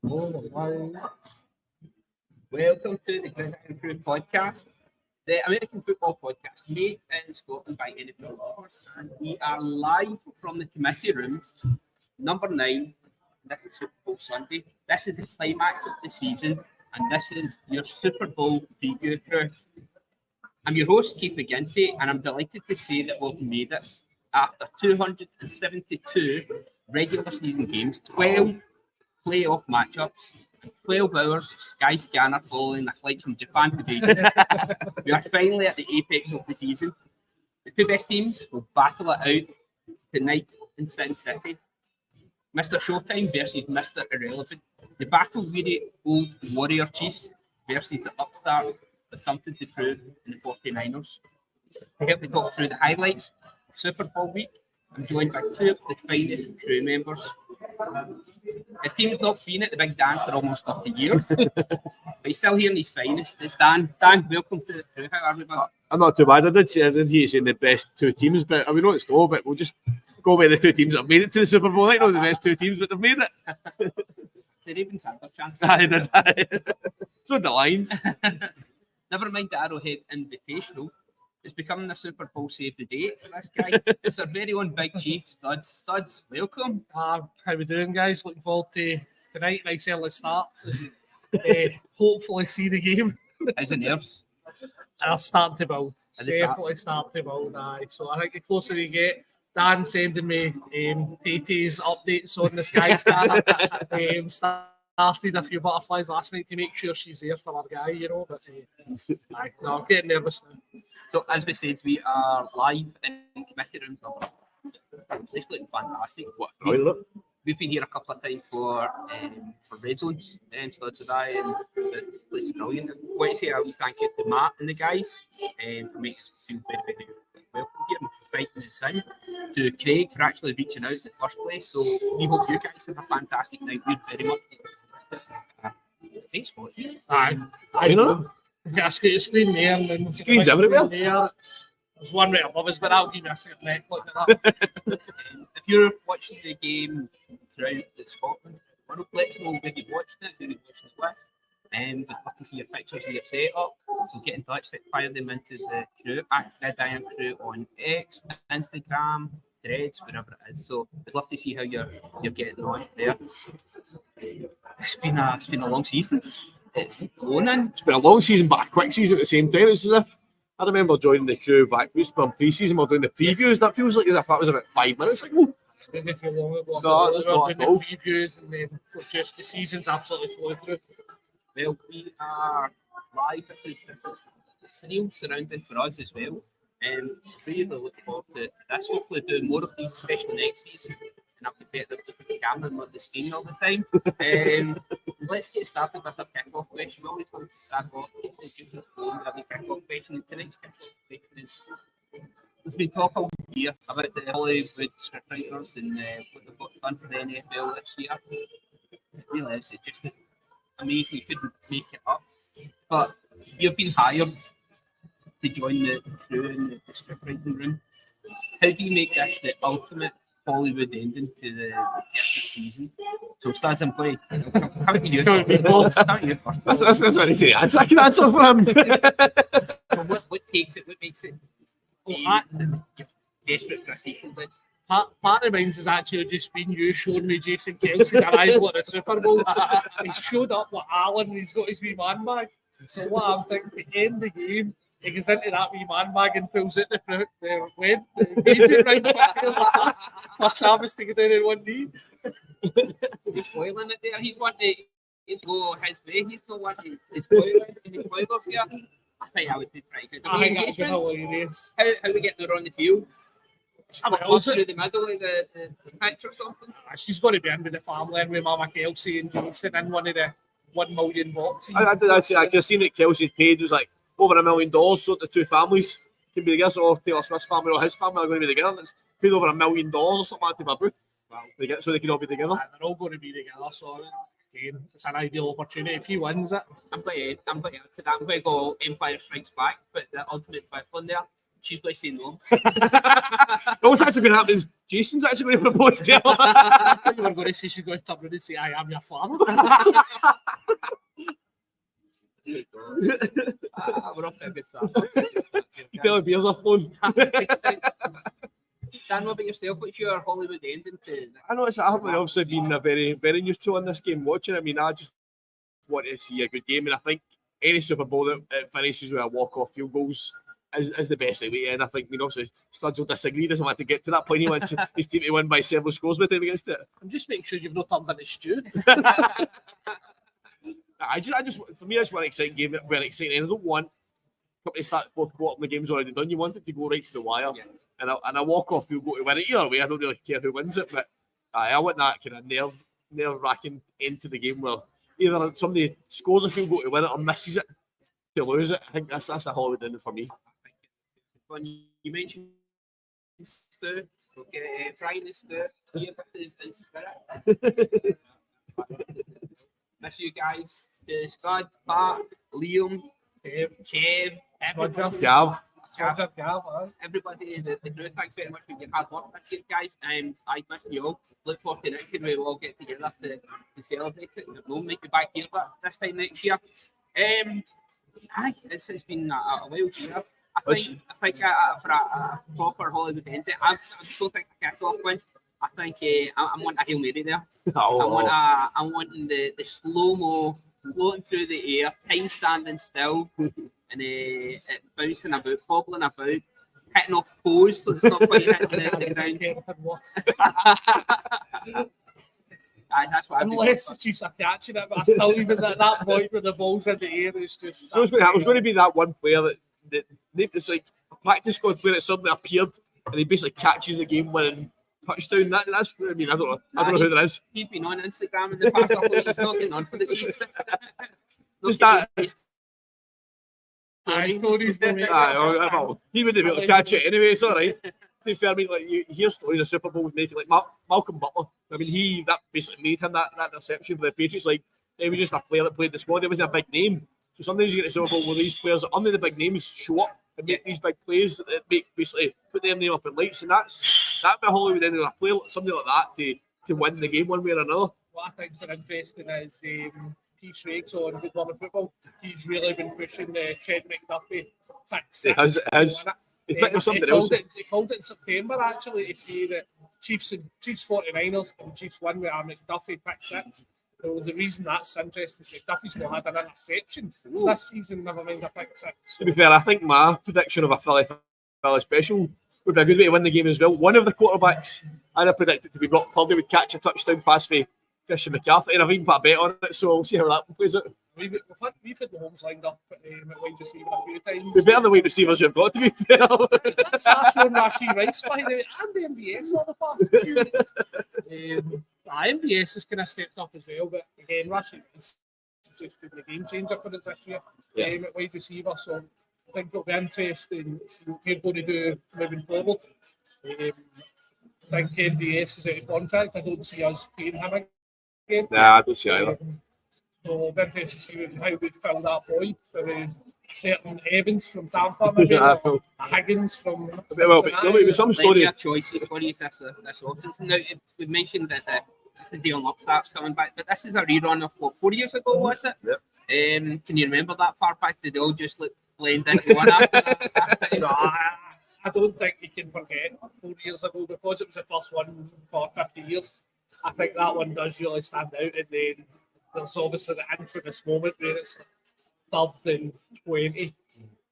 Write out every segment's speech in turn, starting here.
Welcome to the Irn-Cru podcast, the American football podcast made in Scotland by NFL lovers, and we are live from the committee rooms, number 9. This is Super Bowl Sunday. This is the climax of the season, and this is your Super Bowl preview crew. I'm your host, Keith McGinty, and I'm delighted to say that we've made it after 272 regular season games, 12 playoff matchups, and 12 hours of Sky Scanner following a flight from Japan to Vegas. We are finally at the apex of the season. The two best teams will battle it out tonight in Sin City. Mr. Showtime versus Mr. Irrelevant. The battle-weary old Warrior Chiefs versus the upstart with something to prove in the 49ers. To help me talk through the highlights of Super Bowl week, I'm joined by two of the finest crew members. His team's not been at the big dance for almost 30 years, but he's still here in his finest. It's Dan. Dan, welcome to the crew. How are we, man? I'm not too bad. I did hear you saying the best two teams, but we know it's no, but we'll just go with the two teams that have made it to the Super Bowl. I know the best two teams, but they've made it. The Ravens had their chance. I did. So the Lions. Never mind the Arrowhead Invitational. It's becoming the Super Bowl save the date for this guy. It's our very own Big Chief, Studs. Studs, welcome. How we doing, guys? Looking forward to tonight. Nice early start. Hopefully see the game. How's the nerves? I'll start to build. Definitely start to build. Aye. So I think the closer we get, Dan sending me TT's updates on the Sky Scanner. Started a few butterflies last night to make sure she's there for our guy, you know. But I'm getting nervous now. So as we said, we are live in committee rooms. It's looking fantastic. We've been here a couple of times for Red Zones, Studs and I, and it's brilliant. I want to say a wee thank you to Matt and the guys for making us feel very, very welcome here and inviting us in. To Craig for actually reaching out in the first place. So we hope you guys have a fantastic night. We're very much thanks for it. I know. We've got a screen there and then Screens everywhere. There's one right above us, but I'll give you a second neck. Look at that. If you're watching the game throughout Scotland, let us know where you watched it, who you watched it with. We'd love to see your pictures of your setup. So get in touch, fire them into the crew at Irn-Cru on X, Instagram, Threads, wherever it is. So we'd love to see how you're getting on there. It's been a long season. It's blown in. It's been a long season, but a quick season at the same time. It's as if I remember joining the crew back on pre-season. We're doing the previews, and that feels like as if that was about 5 minutes. Like, whoa. It doesn't feel long ago. No, that's not at all. The previews and then just the season's absolutely flowing through. Well, we are live. This is surreal surrounding for us as well. Really look forward to this. Hopefully doing more of these, especially next season. And I'll be better to put the camera and not the screen all the time. Let's get started with a kick-off question. We always want to start off with the kick-off question. And tonight's kick-off question is, we've been talking all year about the Hollywood scriptwriters and what they've done for the NFL this year. It really is. It's just amazing. You couldn't make it up. But you've been hired to join the crew in the scriptwriting room. How do you make this the ultimate Hollywood ending to the perfect season? So, Stas, I'm going to come to you. That's what he said. I can answer for him. So what takes it? What makes it? You're desperate for a sequel. Then? Part of mine has actually just been you showing me Jason Kelsey's arrival at the Super Bowl. He showed up with Alan and he's got his wee man bag. So what I'm thinking, to end the game, he goes into that wee man bag and pulls out the engagement ring for Travis to get down on one knee. He's spoiling it there. He's wanting to go his way. He's not wanting to spoil any spoilers here. I think I would be pretty good. I think that would be hilarious. How we get there on the field? Through the middle of the pitch or something? She's going to be in with the family and with Mama Kelsey and Jason in one of the 1 million boxes. I'd say I seen that Kelsey paid was like over $1 million, so the two families can be together. So if Taylor Swift's family or his family are going to be together, it's paid over $1 million or something like that to my booth. Wow. So they can all be together. They're all going to be together, so again, it's an ideal opportunity. If he wins it, I'm going to add to that. I'm going to go Empire Strikes Back, but the ultimate twist on there. she's going to say no. What's actually going to happen is Jason's actually going to propose to her. I thought you were going to say she's going to turn around and say, I am your father. We're off to a good start. You tell her beers are flowing. Dan, what about yourself? What's your Hollywood ending to? I know I haven't obviously been a very neutral in this game watching. I mean, I just want to see a good game, and I think any Super Bowl that finishes with a walk-off field goals is the best way to end. I think, obviously, Studs will disagree, doesn't want to get to that point. He wants his team to win by several scores by the time he gets to it. I'm just making sure you've not turned into stew. I just for me, it's one exciting game. We're exciting. And I don't want to start fourth quarter and the game's already done. You want it to go right to the wire, and a walk off field goal to win it. Either way, I don't really care who wins it, but I want that kind of nerve wracking end to the game where either somebody scores a field goal to win it or misses it to lose it. I think that's a Hollywood ending for me. When you mentioned Stu, we'll get Brian and Stu here with us in spirit. Miss you guys, Scott, Pat, Liam, Kev, everybody. Gav. Everybody, the crew, thanks very much for your hard work this year, guys. I miss you all. Look forward to next year. We will all get together to celebrate it. We'll make it back here, but this time next year. It's been a while here. I think for a proper Hollywood ending, I still think a kick-off win. I think I'm wanting a Hail Mary there. I'm wanting the slow-mo floating through the air, time standing still, and it bouncing about, bobbling about, hitting off toes so it's not quite hitting the ground. That's what Unless the Chiefs are catching it, but I still even at that point where the ball's in the air, it's just. So it was going to be that one player that it's like a practice squad player that suddenly appeared and he basically catches the game-winning touchdown. That's I mean, I don't know who that is. He's been on Instagram in the past couple of weeks. He's not getting on for the Chiefs. Just that. He wouldn't be able to catch it anyway. It's all right. To be fair, I mean, like you hear stories of Super Bowls making like Malcolm Butler. I mean, that basically made him that interception for the Patriots. Like he was just a player that played the squad. He wasn't a big name. So sometimes you get a Super Bowl where these players that under the big names show up and make these big plays that make basically put their name up in lights, and that bit of Hollywood ending a player something like that to win the game one way or another. What I think's been interesting is Keith Schrake's on Good Morning Football. He's really been pushing the Trent McDuffie picks. It has. He picked something else. He called it in September actually to say that Chiefs 49ers and Chiefs won with McDuffie pick 6. So the reason that's interesting is McDuffie's not had an interception this season, never mind a pick 6. To be fair, I think my prediction of a Philly special would be a good way to win the game as well. One of the quarterbacks I had predicted to be Brock Purdy would catch a touchdown pass for Christian McCaffrey, and I've even put a bet on it, so we'll see how that plays out. We've had the homes lined up at wide receiver a few times. We're better than wide receivers you've got, to be fair. That's Ashton Rashid Rice, by the way, and the MVS all the past few weeks. MVS has kind of stepped up as well, but again, Rashid Rice has just been a game changer for us this year at wide receiver, so I think it'll be interesting to see what we're going to do moving forward. I think MVS is out of contract. I don't see us paying him again. Nah, I don't see either. So it'll be interesting to see how we fill that void for a certain Evans from Tampa, maybe, or a Higgins from. Well, but some story. Your choices. What do you think this offseason? Now, we mentioned that the Dion Love starts coming back, but this is a rerun of what 4 years ago, was it? Yep. Can you remember that far back? Did they all just blend into one after that? No, I don't think you can forget 4 years ago because it was the first one for 50 years. I think that one does really stand out, and then there's obviously the infamous moment where it's 3rd and 20,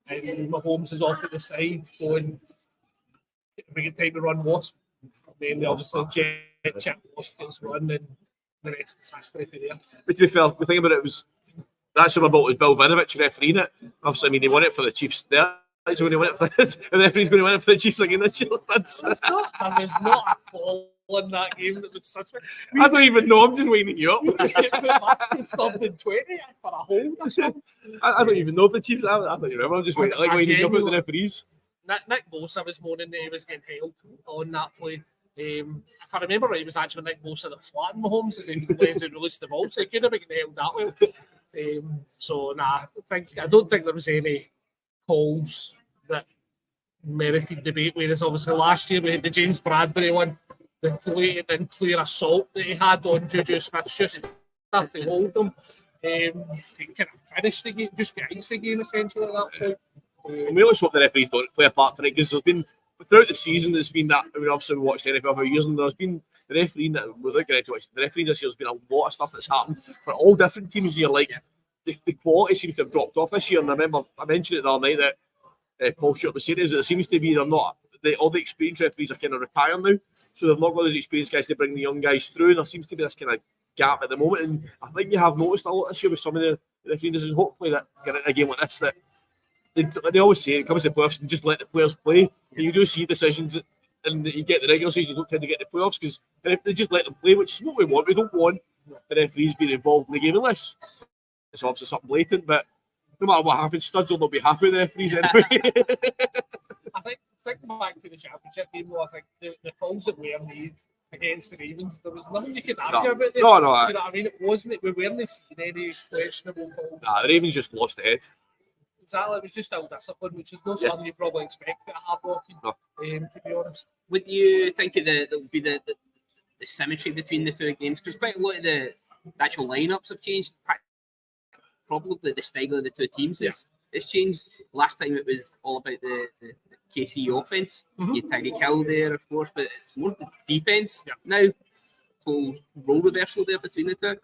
and Mahomes is off at the side going, we get time to run Wasp. And then they obviously jet chip Wasp gets run, and the rest is history for there. But to be fair, the thing about it was that Super Bowl was Bill Vinovich refereeing it. Obviously, I mean, he won it for the Chiefs there. So when he won it for the referee's going to win it for the Chiefs again this year. There was not a call in that game that was such. I don't even know. I'm just winding you up. We just get put back to 3rd and 20 for a hold or something. I don't even know if the Chiefs. I don't even remember. I'm just winding you up at the referees. Nick Bosa was moaning that he was getting held on that play. If I remember right, it was actually Nick Bosa that flattened Mahomes as he released the ball, so he could have been held that way. I don't think there was any calls that merited debate, whereas obviously last year we had the James Bradbury one, the blatant and clear assault that he had on Juju Smith-Schuster to hold him, to kind of finish the game, just to ice the game essentially at that point. And we always hope the referees don't play a part tonight, because there's been, throughout the season, there's been that, I mean, obviously we watched NFL for years, and there's been the refereeing, without getting into it, the refereeing this year has been a lot of stuff that's happened for all different teams, and you're like, the quality seems to have dropped off this year. And I remember I mentioned it the other night that Paul Stewart was saying is that it seems to be they're not, all the experienced referees are kind of retired now, so they've not got those experienced guys to bring the young guys through, and there seems to be this kind of gap at the moment. And I think you have noticed a lot this year with some of the refereeing decisions. Hopefully that get a game like this, that they always say it comes to playoffs and just let the players play. And you do see decisions, and you get the regular season, you don't tend to get the playoffs because they just let them play, which is what we want. We don't want the referees being involved in the game unless it's obviously something blatant, but no matter what happens, studs will not be happy with the referees anyway. I think back to the championship game, though, I think the calls that were made against the Ravens, there was nothing you could argue about them. No. You know what I mean? It wasn't, we weren't seeing any questionable calls. Nah, the Ravens just lost the head. Exactly, it was just ill discipline, which is not something you probably expect at a hard rock team, to be honest. Would you think that would be the symmetry between the two games? Because quite a lot of the actual lineups have changed. Probably the style of the two teams it's changed. Last time it was all about the KC offense. You had Tyreek Hill there, of course, but it's more the defense now. Full role reversal there between the two.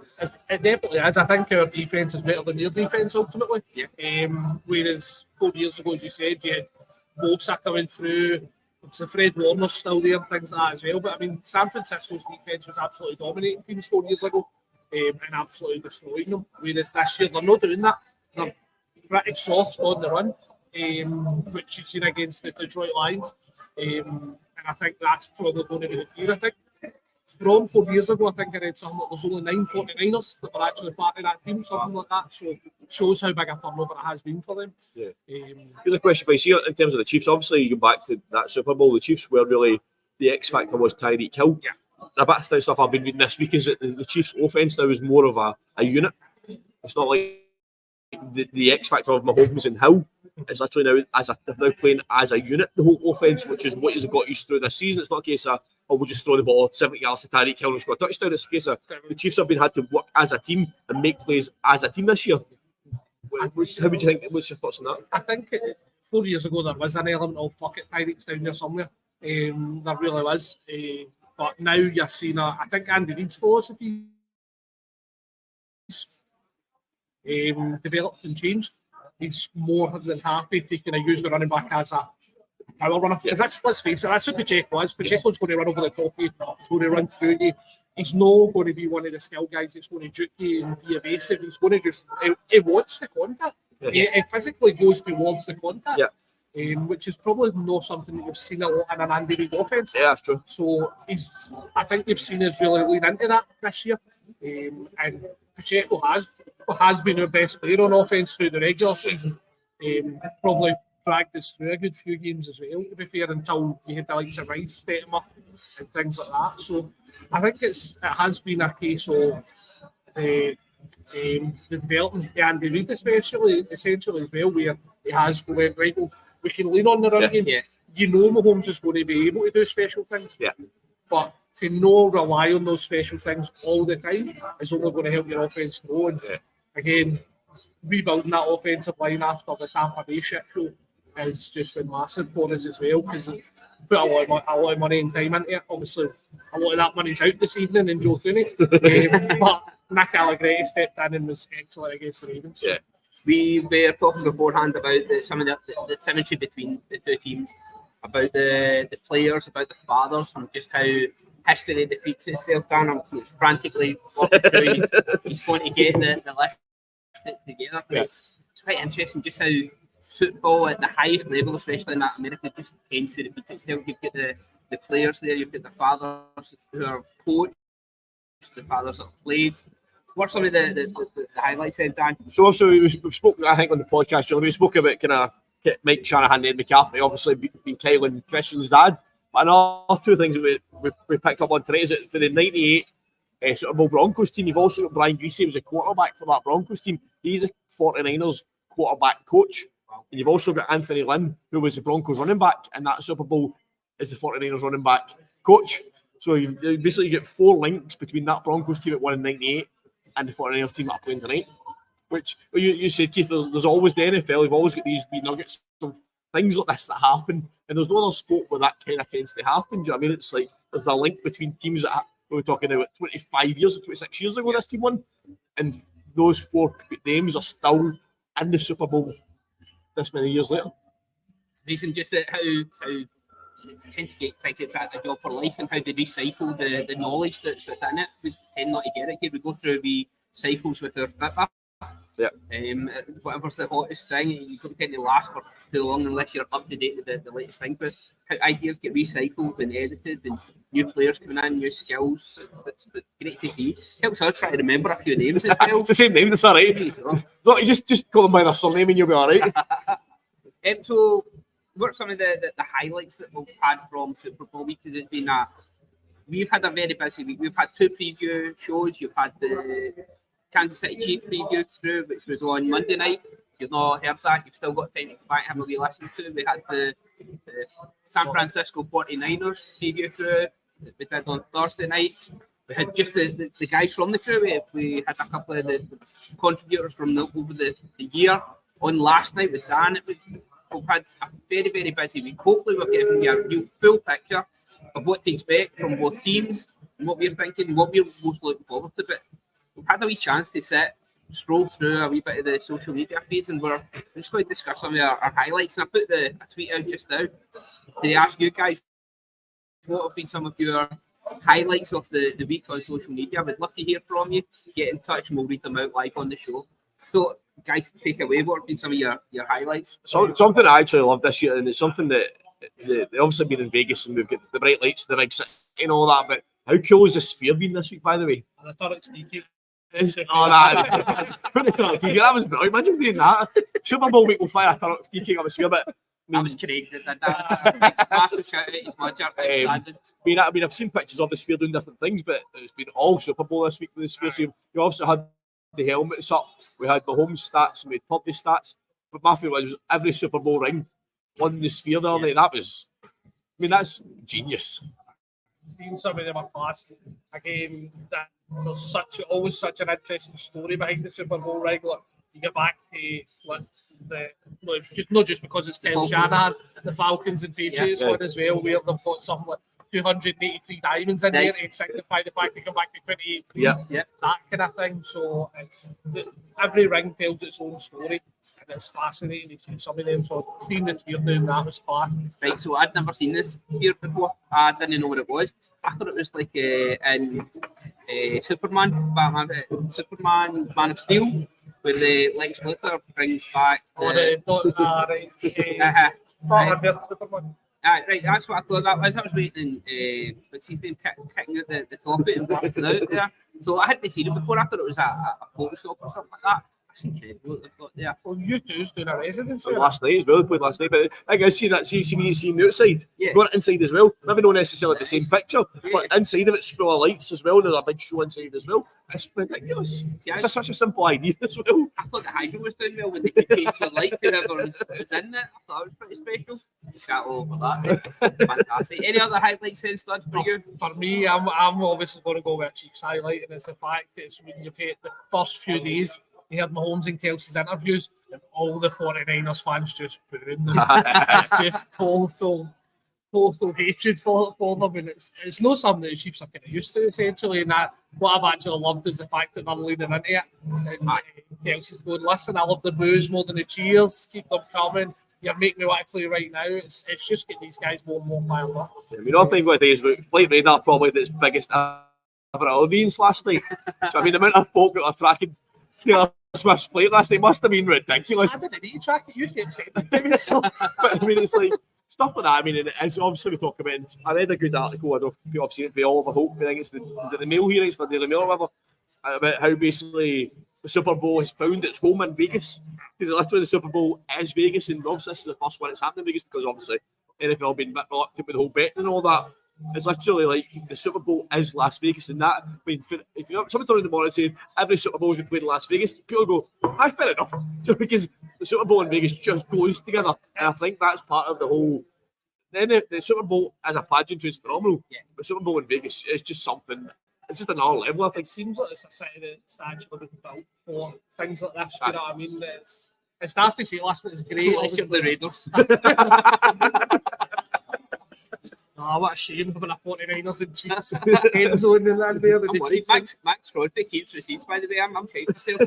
It definitely is. I think our defense is better than their defense ultimately. Whereas 4 years ago, as you said, you had Bosa coming through. So Fred Warner's still there and things like that as well. But I mean, San Francisco's defense was absolutely dominating teams 4 years ago. And absolutely destroying them. Whereas this year they're not doing that. They're pretty soft on the run, which you've seen against the Detroit Lions. And I think that's probably going to be the fear. I think from 4 years ago, I think I read something like there's only 9 49ers that were actually part of that team, something like that. So it shows how big a turnover it has been for them. Here's a question for you. See, in terms of the Chiefs, obviously you go back to that Super Bowl, the Chiefs were really, the X factor was Tyreek Hill. A bit of stuff I've been reading this week is that the Chiefs' offense now is more of a unit. It's not like the X factor of Mahomes and Hill. It's literally now they're now playing as a unit, the whole offense, which is what he's got used through this season. It's not a case of we'll just throw the ball 70 yards to Tyreek Hill and score a touchdown. It's a case of the Chiefs have been had to work as a team and make plays as a team this year. How would you think? What's your thoughts on that? I think 4 years ago there was an element of fuck it, Tyreek's down there somewhere. There really was. But now you're seeing I think Andy Reid's philosophy developed and changed. He's more than happy to kind of use the running back as a power runner. Because let's face it, that's what Pacheco is. Pacheco's going to run over the top of you, he's going to run through you. He's not going to be one of the skill guys that's going to juke you and be evasive. He's going to just, he wants the contact. He physically goes towards the contact. Which is probably not something that you've seen a lot in an Andy Reid offense. Yeah, that's true. So I think you've seen us really lean into that this year. And Pacheco has been our best player on offense through the regular season. Probably dragged us through a good few games as well, to be fair, until you had the likes of Rice step him up and things like that. So I think it has been a case of the development of Andy Reid essentially as well, where he has went right. We can lean on the run game. You know Mahomes is going to be able to do special things. But to not rely on those special things all the time is only going to help your offense grow. And again, rebuilding that offensive line after the Tampa Bay shit show has just been massive for us as well, because we put a lot of money and time into it. Obviously, a lot of that money's out this evening in Joe Thuney. But Nick Allegretti stepped in and was excellent against the Ravens. So. We were talking beforehand about some of the symmetry between the two teams, about the players, about the fathers, and just how history repeats itself. Dan, he's frantically working through. He's going to get the list together. It's quite interesting just how football at the highest level, especially in America, just tends to repeat itself. You've got the players there, you've got the fathers who are coached, the fathers that have played. What's some of the highlights then, Dan? So also we've spoken, I think, on the podcast, we spoke about kind of Mike Shanahan and Ed McCarthy, obviously being Kyle and Christian's dad. But another two things that we picked up on tonight is that for the 98 Super Bowl Broncos team, you've also got Brian Greasy, who was a quarterback for that Broncos team. He's a 49ers quarterback coach. and you've also got Anthony Lynn, who was the Broncos running back, and that Super Bowl is the 49ers running back coach. So you basically get 4 links between that Broncos team at 1 in 98 and the 49ers team that are playing tonight. Which you said, Keith, there's always the NFL. You've always got these wee nuggets of things like this that happen, and there's no other sport where that kind of tends to happen. Do you know what I mean? It's like there's a link between teams that we were talking about 25 years or 26 years ago this team won, and those 4 names are still in the Super Bowl this many years later. It's amazing just how tend to think it's a job for life, and how they recycle the knowledge that's within it. We tend not to get it here. We go through cycles with our Fitbit. Yeah. Whatever's the hottest thing, you don't tend to last for too long unless you're up to date with the latest thing. But how ideas get recycled and edited, and new players coming in, new skills. It's great to see. Helps us try to remember a few names as well. It's the same names, it's all right. No, you just call them by their surname and you'll be all right. So, what are some of the highlights that we've had from Super Bowl week? Because it's been we've had a very busy week. We've had 2 preview shows. You've had the Kansas City Chiefs preview through, which was on Monday night. If you've not heard that, you've still got time to come back and have a wee listen to. We had the San Francisco 49ers preview through that we did on Thursday night. We had just the guys from the crew. We had a couple of the contributors from over the year on last night with Dan. We've had a very, very busy week. Hopefully we're giving you a real full picture of what to expect from both teams and what we're thinking, what we're most looking forward to. But we've had a wee chance to stroll through a wee bit of the social media feeds, and we're just going to discuss some of our highlights. And I put a tweet out just now to ask you guys what have been some of your highlights of the week on social media. We'd love to hear from you. Get in touch and we'll read them out live on the show. So, guys, take away. What have been some of your highlights? So, something I actually love this year, and it's something that they obviously been in Vegas, and we've got the bright lights, the big city, and all that. But how cool has the Sphere been this week, by the way? And the Turks sneaky. Put the Turks tiki. That was brilliant. Imagine doing that. Super Bowl week will fire a Turks tiki on the Sphere, but. That was Craig that was a massive shout out to Smudger. I've seen pictures of the Sphere doing different things, but it's been all Super Bowl this week for the Sphere. So you also had the helmets up, we had Mahomes stats, and we had Purdy stats. But my favourite was every Super Bowl ring on the Sphere the other night. That's genius. Seeing some of them are class. Again, that there's always such an interesting story behind the Super Bowl ring. Like, you get back to not just because it's Ken Shanahan, the Falcons and Patriots one as well, where they've got something like 283 diamonds in there to signify the fact they come back to 28. That kind of thing. So every ring tells its own story, and it's fascinating to see some of them. So seeing this year doing that was class. Right, so I'd never seen this here before. I didn't know what it was. I thought it was like in Superman, Man of Steel, where the Lex Luthor brings back. Right. Right, that's what I thought that was. I was waiting, what's his name, kicking out the top of it and walking out there. So I hadn't seen it before. I thought it was a Photoshop or something like that. That's incredible what they've got there. Well, U2's doing a residency. Last night as well, played last night. But I guess see when you see the outside, going inside as well. Maybe not necessarily the same picture, but inside of it's full of lights as well. There's a big show inside as well. It's ridiculous. It's such a simple idea as well. I thought the Hydro was doing well when they could change the light whoever was in it. I thought it was pretty special. Chat all over that. Fantastic. Any other highlights then, Studs, for you? For me, I'm obviously going to go with a Chiefs highlight, and it's the fact that it's when you've had the first few days, you had Mahomes and Kelsey's interviews, and all the 49ers fans just booing them. Just total hatred for them, and it's not something that the Chiefs are kind of used to, essentially. And that what I've actually loved is the fact that they're leading into it. And Kelsey's going, listen, I love the boos more than the cheers. Keep them coming. You're making me want to play right now. It's just getting these guys more and more fired up. I think what it is about Flight Radar, probably its biggest ever audience last night. So, the amount of folk that are tracking Taylor Swift's flight last night must have been ridiculous. I didn't need to track it. You kept saying it. But it's like stuff like that. And it's obviously we talk about. I read a good article. I don't know if people have seen it for Oliver Hope. I think it's the Mail hearings for Daily Mail or whatever, about how basically the Super Bowl has found its home in Vegas. Because literally the Super Bowl is Vegas, and obviously this is the first one it's happened in Vegas because obviously NFL been a bit reluctant with the whole betting and all that. It's literally like the Super Bowl is Las Vegas, and that. If you somebody turn in the morning and say every Super Bowl has been played in Las Vegas, people go, "Fair enough," because the Super Bowl in Vegas just goes together, and I think that's part of the whole. Then the Super Bowl as a pageantry is phenomenal. Yeah. The Super Bowl in Vegas is just something. It's just another level. I think. It seems like it's a city that's actually been built for things like this. Do you know what I mean? It's daft to say, listen, it's great. Like the Raiders. Oh, what a shame having a 49ers and Chiefs end zone in that there. I'm worried. Max Crosby keeps receipts, by the way. I'm trying myself.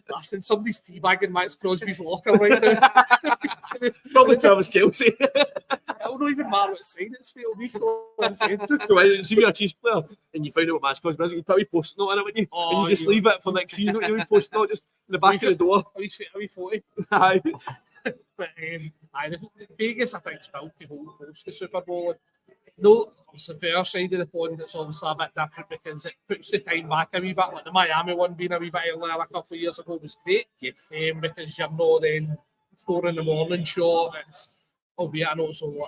Listen, somebody's teabagging Max Crosby's locker right now. Probably Travis Kelce. It don't even matter what side it's for. We call him Facebook. Go in, see you're a Chiefs player and you find out what Max Crosby is, you'd probably post it on it, wouldn't you? Oh, and you just leave it for next season. You would post it just in the back of the door. Are we 40? Aye. But Vegas, I think, is built to host the Super Bowl. No, it's the fair side of the pond. It's obviously a bit different because it puts the time back a wee bit. Like the Miami one being a wee bit earlier a couple of years ago was great. Yes. Because you're not then 4 a.m. shot. It's, albeit I know it's only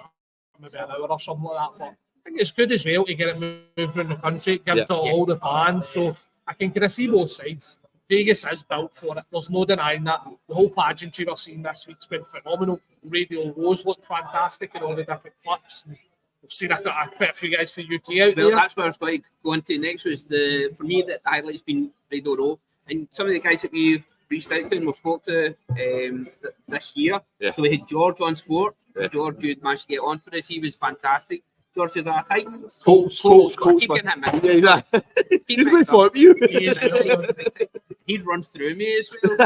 maybe an hour or something like that. But I think it's good as well to get it moved around the country. It gives all the fans. So I can kind of see both sides. Vegas is built for it. There's no denying that. The whole pageantry we're seeing this week's been phenomenal. Radio Rose looked fantastic in all the different clips. We've seen quite a few guys for UK out there. Well, that's where I was going to go into next. Was for me the highlight's been Radio Row, and some of the guys that we've reached out to and we've spoke to this year. Yeah. So we had George on Sport. Yeah. George, you'd managed to get on for us. He was fantastic. George is our Titans. Colts. Keep getting him in. Yeah. He's been for you. He'd run through me as well.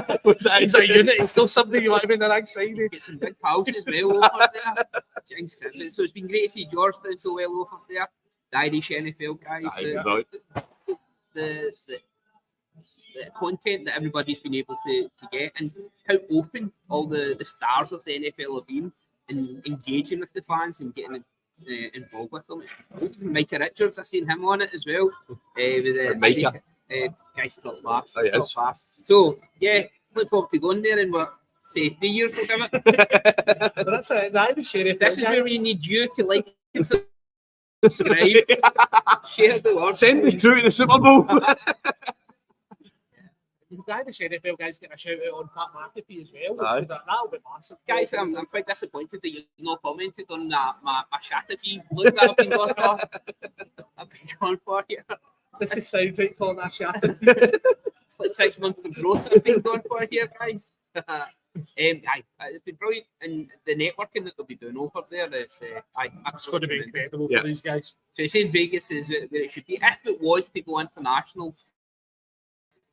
He's a unit. He's still something you want to be in the right side. Get some big pals as well over there. So it's been great to see George doing so well over there. The Irish NFL guys. The content that everybody's been able to get, and how open all the stars of the NFL have been in engaging with the fans and getting involved with them. Even Micah Richards, I've seen him on it as well. With Micah. Guys talk fast. So yeah, look forward to going there in what, say 3 years we'll give it. But that's it. The Irish Sheriff. This is where we need you to like and subscribe. Share the word. Send the crew to the Super Bowl. The Irish NFL guys get a shout out on Pat McAfee as well. Aye. That'll be massive. Guys, I'm quite disappointed that you've not commented on my Shattafee look that I've been going for here. This is sound right calling that Shatter. It's like 6 months of growth I've been going for here, guys. It's been brilliant, and the networking that they'll be doing over there is it's going to be incredible for these guys. So you're saying Vegas is where it should be. If it was to go international,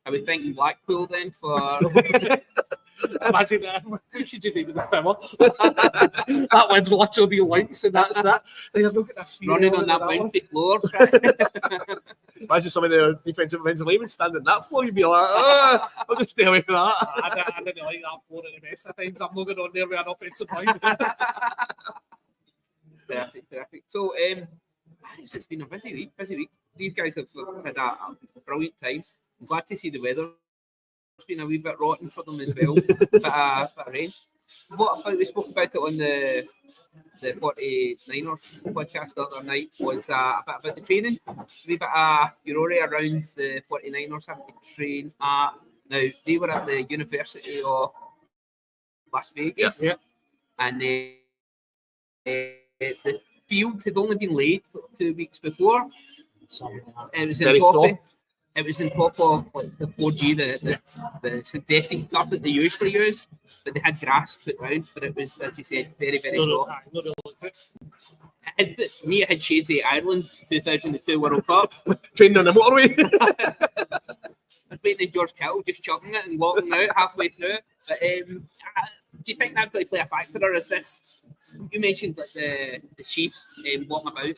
are we thinking Blackpool then for? Imagine that. Who should you do with the power? That wind's literally be lights, and that's that. They have look at this running on that bouncy floor. Imagine some of the defensive linemen standing on that floor. You'd be like, I'll just stay away from that. I didn't like that floor at the best of times. I'm not going on there with an offensive line. Perfect. So, it's been a busy week. These guys have had a brilliant time. I'm glad to see the weather. It's been a wee bit rotten for them as well. Bit of rain. What about, we spoke about it on the 49ers podcast the other night, was a bit about the training. A wee bit of furore around the 49ers having to train at. Now, they were at the University of Las Vegas. Yeah. And the field had only been laid 2 weeks before. It was in top of like the 4G, the synthetic turf that they usually use, but they had grass put down. But it was, as you said, very, very hot. And for me, it had shades of Ireland 2002 World Cup. Training on the motorway. I was waiting for George Kittle just chucking it and walking out halfway through. But do you think that's going to play a factor, or is this? You mentioned like the Chiefs walking about,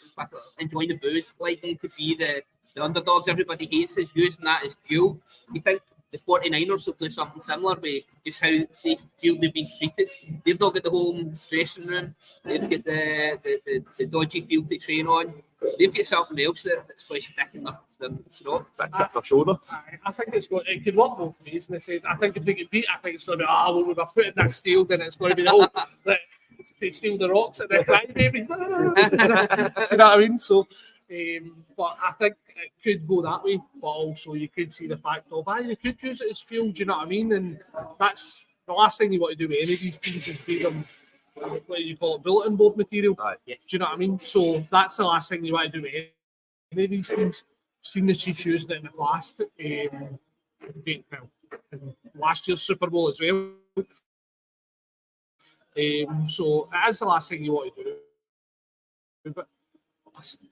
enjoying the booze, likely to be the underdogs everybody hates, is using that as fuel. Do you think the 49ers will do something similar with just how they feel they've been treated? They've not got the home dressing room. They've got the dodgy field to train on. They've got something else that's going to stick in their throat. Their shoulder. I think it could work both ways. And they said, I think if they get beat, I think it's going to be, we were putting this field and it's going to be the whole, they steal the rocks and they cry, baby. Do you know what I mean? So But I think it could go that way. But also, you could see the fact of, you could use it as fuel. Do you know what I mean? And that's the last thing you want to do with any of these teams is give them, what do you call it, bulletin board material. Yes. Do you know what I mean? So that's the last thing you want to do with any of these teams. Seen the Chiefs using it in the past. Last year's Super Bowl as well. So that's the last thing you want to do. But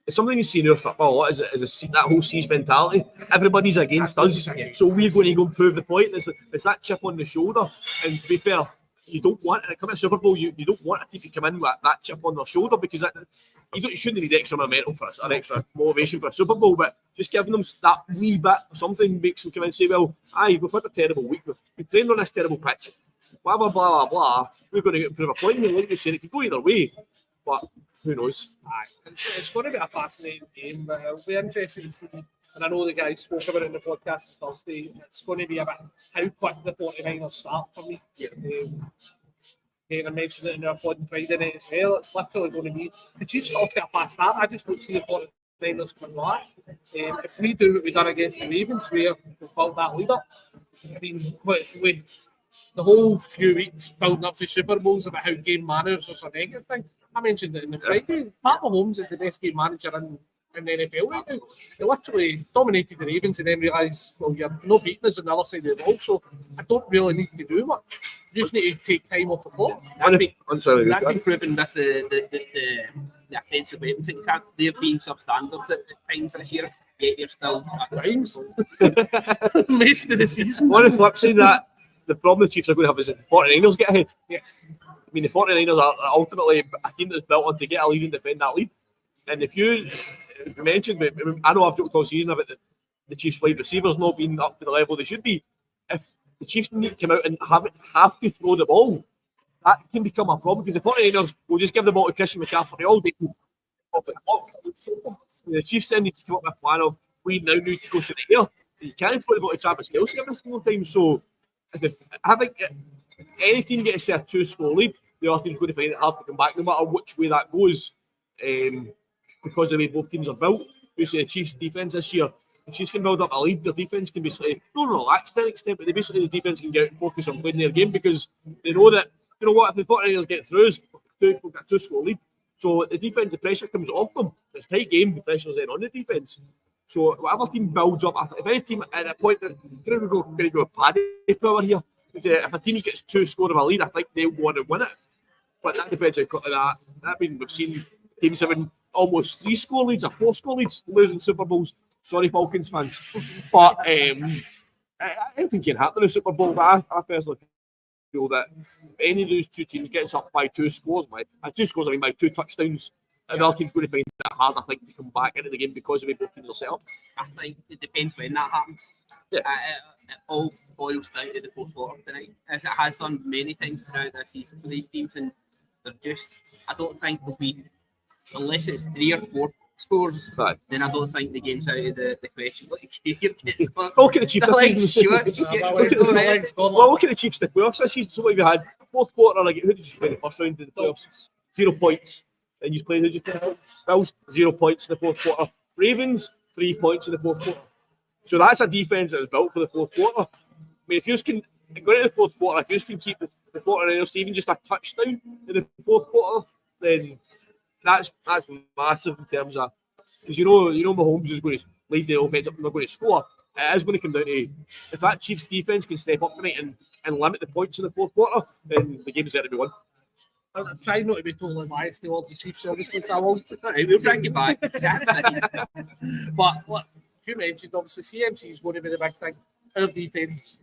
it's something you see in our football a lot, is that whole siege mentality. Everybody's against us, so we're going to go and prove the point. It's that chip on the shoulder. And to be fair, you don't want to come to Super Bowl. You don't want a team to come in with that chip on their shoulder, because you shouldn't need extra momentum for an extra motivation for a Super Bowl. But just giving them that wee bit of something makes them come in and say, well, we've had a terrible week. We've trained on this terrible pitch. Whatever, blah, blah, blah. We're going to prove a point. Like you said, it could go either way. But who knows? It's going to be a fascinating game, but it'll be interesting to see. And I know the guys spoke about it in the podcast on Thursday. It's going to be about how quick the 49ers start for me. I mentioned it in our pod on Friday night as well. It's literally going to be the Chiefs got off to a fast start. I just don't see the 49ers coming back. If we do what we've done against the Ravens, where we've built that lead up, I mean, with the whole few weeks building up to Super Bowls about how game managers are a negative thing. I mentioned it in the Friday. Pat Mahomes is the best game manager in the NFL right now. He literally dominated the Ravens and then realised, well, you're not beating us on the other side of the ball, so I don't really need to do much. You just need to take time off the clock. That'd be proven with the offensive weapons. They've been substandard at times this year, yet they're still at times most of the season. On the flip side, that the problem the Chiefs are going to have is that the 49ers get ahead. Yes. I mean, the 49ers are ultimately a team that's built on to get a lead and defend that lead. And if you mentioned, I know I've joked all season about the Chiefs' wide receivers not being up to the level they should be. If the Chiefs need to come out and have to throw the ball, that can become a problem, because the 49ers will just give the ball to Christian McCaffrey all day. The Chiefs then need to come up with a plan of, we now need to go to the air. You can't throw the ball to Travis Kelce every single time. So I think if any team gets a 2-score lead, the other team's going to find it hard to come back, no matter which way that goes. Because of the way both teams are built. You see the Chiefs' defence this year, the Chiefs can build up a lead, their defence can be slightly, not relaxed to an extent, but the defence can get out and focus on playing their game, because they know that, you know what, if the 49ers get throughs, we've got a 2-score lead. So the defence, the pressure comes off them. It's a tight game, the pressure's then on the defence. So whatever team builds up, if any team at a point, going to go paddy power here. If a team gets 2-score of a lead, I think they'll want to win it. But that depends on that. I mean, we've seen teams having almost 3-score leads or 4-score leads losing Super Bowls. Sorry, Falcons fans. But anything can happen in the Super Bowl. But I personally feel that if any of those two teams gets up by 2 scores, by 2 scores, I mean by 2 touchdowns, and the other team's going to find it hard, I think, to come back into the game because of the way both teams are set up. I think it depends when that happens. Yeah. It all boils down to the fourth quarter tonight, as it has done many times throughout this season for these teams, and they're just, I don't think they'll be, unless it's 3 or 4 scores, then I don't think the game's out of the question. Look at the Chiefs this season. Look at the Chiefs in the playoffs this season. So what have you had? Fourth quarter, like, who did you play in the first round of the playoffs? 0 points. Then you played, who did you play? Bills, 0 points in the fourth quarter. Ravens, 3 points in the fourth quarter. So that's a defence that was built for the fourth quarter. I mean, if you can go into the fourth quarter, if you can keep the 49ers to even just a touchdown in the fourth quarter, then that's massive in terms of, because you know Mahomes is going to lead the offense up and they're going to score. It is going to come down to, if that Chiefs defense can step up tonight and limit the points in the fourth quarter, then the game's there to be won. I'm trying not to be totally biased towards the Chiefs, obviously, so I won't. We'll bring you back. But what you mentioned, obviously, CMC is going to be the big thing. Our defence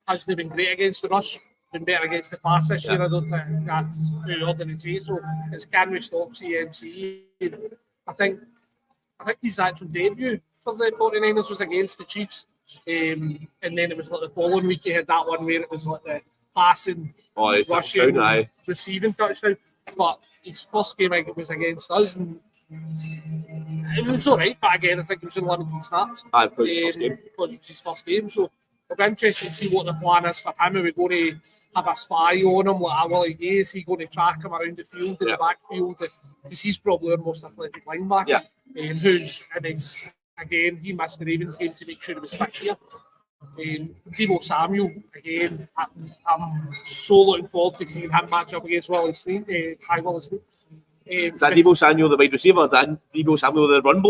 hasn't been great against the rush, been better against the pass this year. I don't think that's the ordinary say. So it's, can we stop CMC? I think his actual debut for the 49ers was against the Chiefs. And then it was like the following week he had that one where it was like the passing, rushing, receiving touchdown. But his first game was against us, and it was all right. But again, I think it was in limited snaps. Because it was his first game. Because it was his first game. So It'll be interesting to see what the plan is for him. Are we going to have a spy on him like Lviii? Is he going to track him around the field, in the backfield? Because he's probably our most athletic linebacker. Who's, and it's, again, he missed the Ravens game to make sure he was fit here. Deebo Samuel, again, I'm so looking forward to seeing him match up against Willie Sneed. Willie Sneed. Is that Deebo Samuel the wide receiver? Then Deebo Samuel the run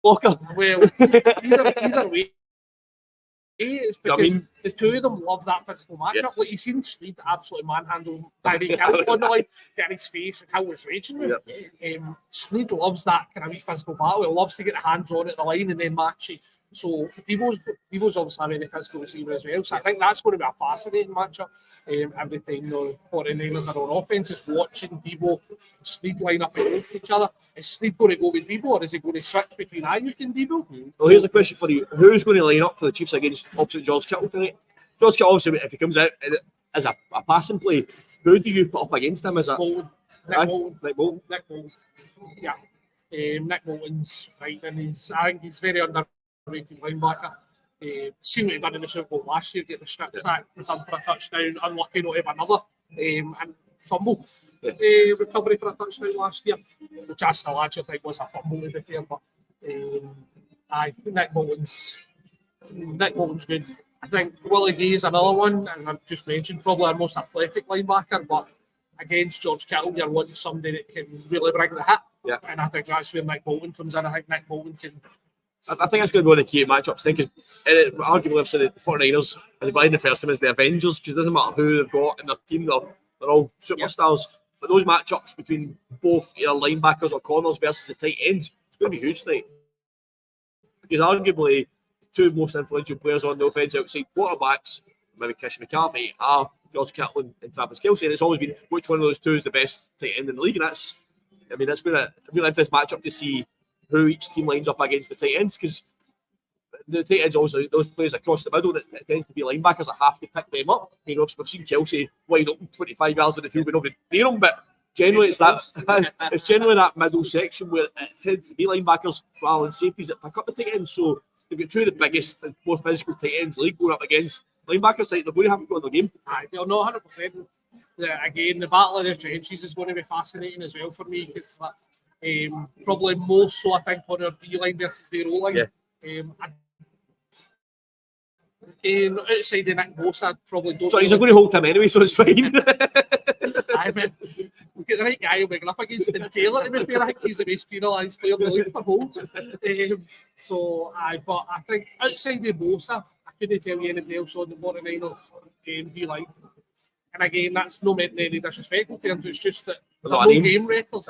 blocker? Well, either way, it's because the two of them love that physical matchup. Yes. Like, you've seen Sneed absolutely manhandle Tyreek Hill on the line, get in his face, and how was raging with it. Sneed loves that kind of wee physical battle. He loves to get the hands on at the line and then match it. So Deebo's obviously a very physical receiver as well. So I think that's going to be a fascinating matchup. Every time the 49ers are on offense, is watching Deebo and Sneed line up against each other. Is Sneed going to go with Deebo, or is he going to switch between Ayuk and Deebo? Well, here's the question for you: who's going to line up for the Chiefs against opposite George Kittle tonight? George Kittle, obviously, if he comes out as a passing play, who do you put up against him? Is it Nick Bolton? Yeah, Nick Bolton's fighting. I think he's very underrated linebacker. Seen what he done in the Super Bowl last year, getting the strip sack, returned for a touchdown, unlucky not to have another, and fumble recovery for a touchdown last year, which I still actually think was a fumble to be fair. But Nick Bolton's good. I think Willie Gay is another one, as I've just mentioned, probably our most athletic linebacker, but against George Kittle, you're wanting somebody that can really bring the hit. Yeah. And I think that's where Nick Bolton comes in. I think Nick Bolton can. I think it's going to be one of the key matchups. I think arguably I've said the 49ers as behind the first team as the Avengers, because it doesn't matter who they've got in their team, they're all superstars. But those matchups between both your linebackers or corners versus the tight ends, it's going to be huge tonight. Because arguably two most influential players on the offense outside quarterbacks, maybe Christian McCaffrey, are George Kittle and Travis Kelce. And it's always been which one of those two is the best tight end in the league. And that's going to really interesting matchup to see who each team lines up against the tight ends, because the tight ends also, those players across the middle, it tends to be linebackers that have to pick them up. You know, we've seen Kelce wide open 25 yards on the field with nobody near him, but generally it's generally that middle section where it tends to be linebackers rather than safeties that pick up the tight ends. So they've got two of the biggest and more physical tight ends in the league going up against linebackers. They're going to have to go in the game. They'll know 100%. Again, the battle of the trenches is going to be fascinating as well for me, because probably more so, I think, on our D-line versus their O-line. Yeah. Outside the Nick Bosa, probably don't. So he's going to hold him anyway, so it's fine. I mean, we've got the right guy we're going up against in Taylor, to be fair. I think he's the most penalised player in the league for holds. But I think outside the Bosa, I couldn't tell you anything else on the 49ers D-line. And again, that's no meant in any disrespectful terms, it's just that there's no game records.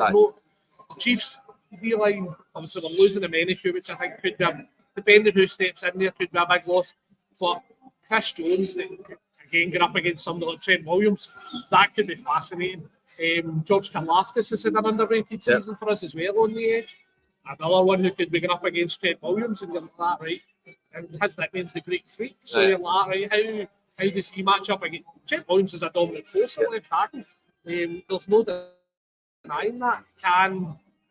Chiefs D-line, obviously they're losing a Irn-Cru, which I think could be, depending who steps in there, could be a big loss. But Chris Jones, again, going up against somebody like Trent Williams, that could be fascinating. George Karlaftis has had an underrated season for us as well on the edge. Another one who could be going up against Trent Williams, and you're like that, right? And his nickname's the Greek Freak. So you're like, right, how does he match up against Trent Williams? Is a dominant force at left tackle. There's no denying that.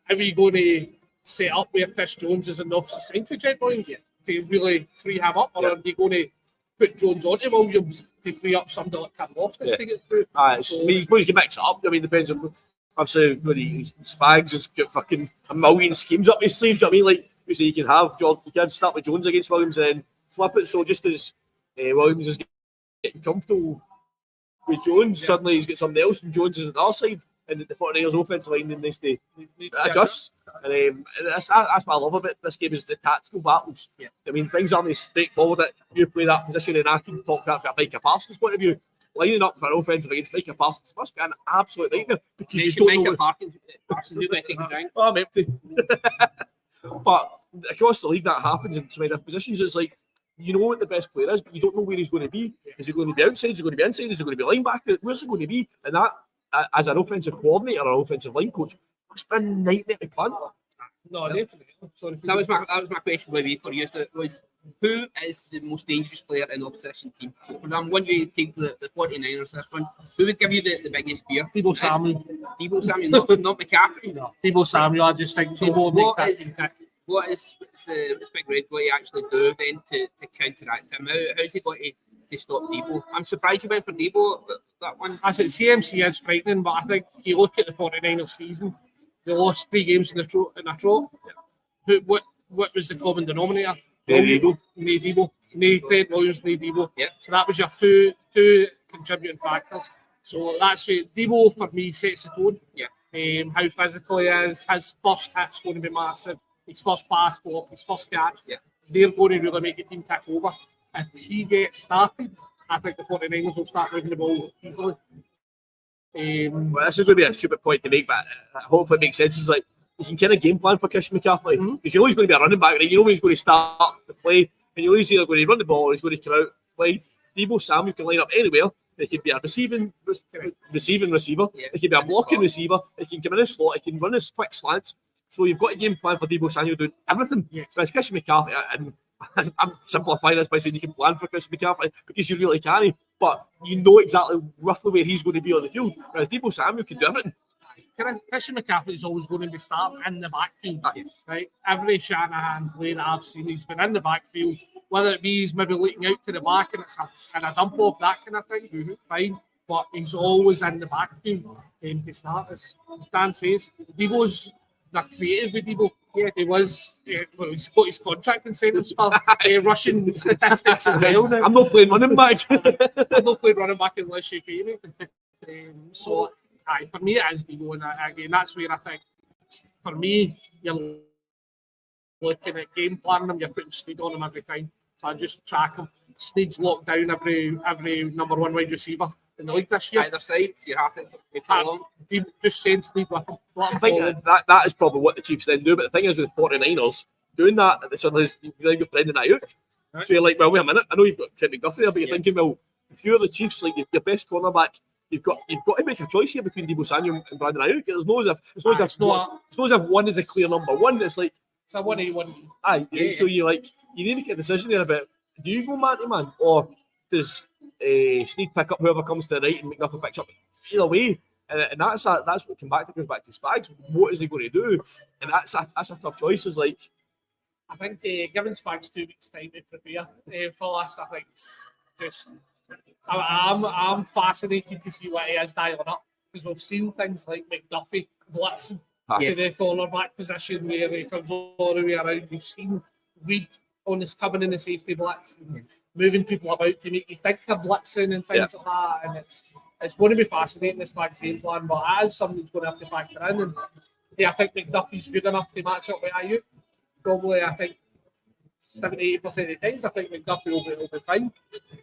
Are we going to set up where Chris Jones is in the opposite side to Trent Williams to really free him up, or are you going to put Jones onto Williams to free up somebody like Karlaftis to get through? You suppose you can mix it up. I mean, depends on. Obviously, Spags has got fucking a million schemes up his sleeve. Do you know what I mean? Like, you say you can have George, you can start with Jones against Williams and then flip it. So just as Williams is getting comfortable with Jones, suddenly he's got somebody else, and Jones is at the other side. And the 49ers offensive line then needs to adjust. And that's what I love about this game, is the tactical battles. Yeah. I mean, things aren't as straightforward that you play that position, and I can talk that from a Micah Parsons point of view. Lining up for an offensive against Micah Parsons must be an absolute nightmare, because you don't know. Parsons, who might take him down? Oh, I'm empty. But across the league that happens in so many different positions. It's like, you know what the best player is, but you don't know where he's going to be. Is he going to be outside? Is he going to be inside? Is he going to be linebacker? Where's he going to be? And that, as an offensive coordinator or offensive line coach, must be a nightmare to plan for. No, definitely. Sorry. That was my question, Lviii, for you. Was who is the most dangerous player in the opposition team? So for them, when you take the 49ers this one, who would give you the biggest fear? Deebo Samuel. Deebo Samuel, not McCaffrey. No. Deebo Samuel, I just think Deebo makes that. What's Big Red going to actually do then to counteract him? How's he going to to stop Debo. I'm surprised you went for Debo that one. I said CMC is frightening, but I think if you look at the 49ers season, they lost 3 games in a trot. What was the common denominator? Debo. No Debo. No Trent Williams, no Debo. Yep. So that was your two contributing factors. So that's where Debo for me sets the tone. Yeah. How physical he is, his first hit's going to be massive. His first pass block, his first catch. Yeah. They're going to really make the team take over. If he gets started, I think the 49ers will start moving the ball easily. Well, this is going to be a stupid point to make, but hopefully it makes sense. It's like you can kind of game plan for Christian McCaffrey because you know he's going to be a running back, right? You know when he's going to start the play, and you know he's either going to run the ball or he's going to come out wide. Debo Samuel can line up anywhere. It can be a receiving receiver. Yeah. It can be a blocking receiver. It can come in a slot. It can run his quick slants. So you've got a game plan for Debo Samuel doing everything. Yes. Whereas Christian McCaffrey, and I'm simplifying this by saying you can plan for Christian McCaffrey because you really can. But you know exactly roughly where he's going to be on the field. Whereas Debo Samuel can do everything. Christian McCaffrey is always going to be starting in the backfield, right? Every Shanahan play that I've seen, he's been in the backfield. Whether it be he's maybe looking out to the back and it's a dump off, that kind of thing, fine. But he's always in the backfield to start. As Dan says, Debo's they're creative with Debo. Yeah, he was. Well, he's got his contract incentives for rushing statistics as well now. I'm not playing running back. I'm not playing running back unless you pay me. So, for me, it is Debo, and again, that's where I think, for me, you're looking at game planning him, you're putting Snead on him every time. So I just track him. Snead's locked down every number 1 wide receiver in the league this year. Either side, you're happy to follow him. Just send Snead with him. I think that is probably what the Chiefs then do. But the thing is with the 49ers, doing that, suddenly you've got Brendan Ayuk. Right. So you're like, well, wait a minute. I know you've got Trent McDuffie there, but you're thinking, well, if you're the Chiefs, like your best cornerback, you've got to make a choice here between Debo Samuel and Brandon Ayuk. It's not as if one is a clear number 1. It's like it's a 1A1. Aye, yeah. So you need to make a decision there about, do you go man to man or does Snead pick up whoever comes to the right and McDuffie picks up? Either way, and that's what goes back to Spags. What is he going to do? And that's a tough choice. Is like, I think giving Spags 2 weeks time to prepare for this, I think it's just. I'm fascinated to see what he is dialing up because we've seen things like McDuffie blitzing to the cornerback position where he comes all the way around. We've seen Reed on his coming in the safety blitz and moving people about to make you think they're blitzing and things like that. And it's going to be fascinating, this Spags game plan, but as something that's going to have to factor in. And I think McDuffie's good enough to match up with Ayuk. Probably, I think 70-80% of the times, I think McDuffie will be fine.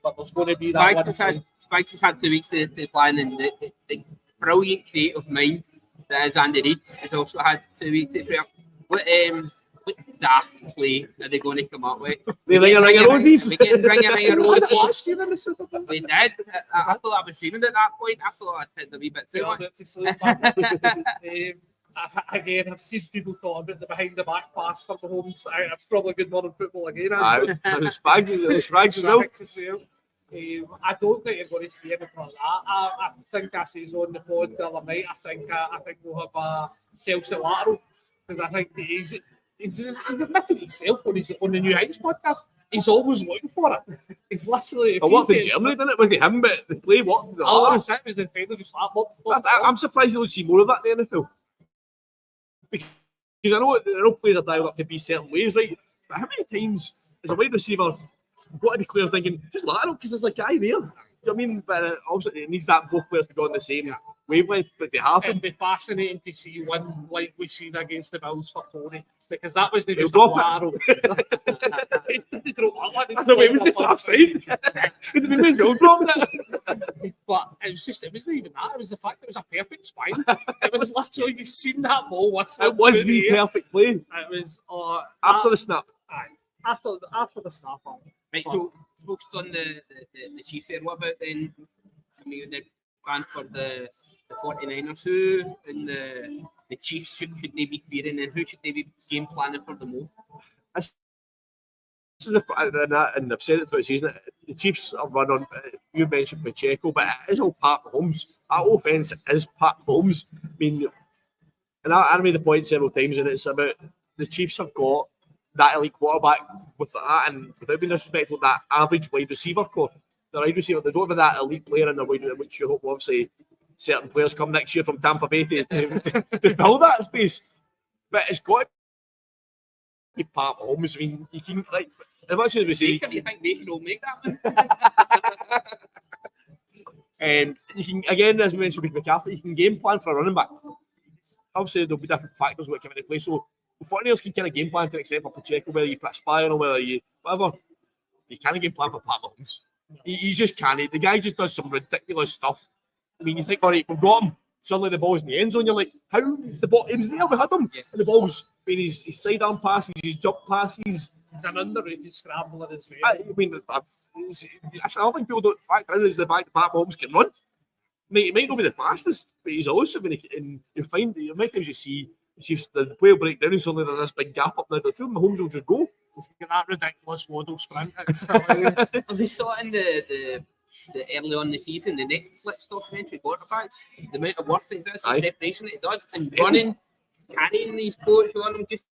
But there's going to be that Spags has had 2 weeks to plan, and the brilliant creative mind that is Andy Reid has also had 2 weeks to prepare. What daft play are they going to come up with? They ring a roses. We can ring a roses. last year in the Super Bowl. We did. I thought I was dreaming at that point. I thought I'd hit the wee bit too much. Again, I've seen people talk about the behind the back pass for the homes. Probably good modern football again. Spags as well. I don't think you're going to see anything like that. I think I said on the pod the other night. I think we'll have a Kelsey lateral because I think he's admitted himself on the New Heights podcast. He's always looking for it. It's literally. But what in Germany, didn't it? Was it him? But the play worked. All it was the defender just like. I'm surprised you don't see more of that in the NFL. Because I know players are dialed up to be certain ways, right? But how many times as a wide receiver, you've got to be clear thinking, just lateral, because there's a guy there. Do you know what I mean? But also, it needs that both players to be on the same wavelength, but they happen. It'd be fascinating to see one like we seen against the Bills for Tony, because that was the just a lateral. They drop that one. I don't know, it was just offside. It would have been no problem. But it wasn't even that. It was the fact it was a perfect spine. It was literally, you've seen that ball. It was the perfect play. It was after the snap. Aye, after the snap. Right, so focused on the Chiefs here. What about then? I mean, the plan for the 49ers. Who in the Chiefs should they be fearing, and who should they be game planning for the most? And I've said it throughout the season, the Chiefs are run on, you mentioned Pacheco, but it is all Pat Mahomes. That offense is Pat Mahomes. I mean, and I made the point several times, and it's about the Chiefs have got that elite quarterback with that, and without being disrespectful, that average wide receiver core. the wide receiver. They don't have that elite player in their wide, which you hope obviously certain players come next year from Tampa Bay to fill that space. But it's got to be Pat Mahomes. I mean, you can like as much as we say. Baker, do you think Baker will make that one? And you can, again, as we mentioned with McCarthy, you can game plan for a running back. Obviously, there'll be different factors that come into play. So the 49ers can kind of game plan to an extent for Pacheco, whether you put a spy on him, whether you whatever. You can't game plan for Pat Mahomes. He just can't. The guy just does some ridiculous stuff. I mean, you think, all right, we've got him. Suddenly the ball's in the end zone. You're like, how? The ball, he was there, we had him. Yeah. And the ball's, I mean, his sidearm passes, his jump passes. He's an underrated scrambler as well. I mean, that's another thing people don't factor in is the fact that Pat Mahomes can run. He might not be the fastest, but he's elusive, and you find the amount of times you see the play will break down and suddenly there's this big gap up there. The field, Mahomes will just go. He's got that ridiculous waddle sprint. We saw it in the early on in the season, the Netflix documentary quarterbacks, the amount of work that it does, the preparation it does, and running, carrying these coaches on him just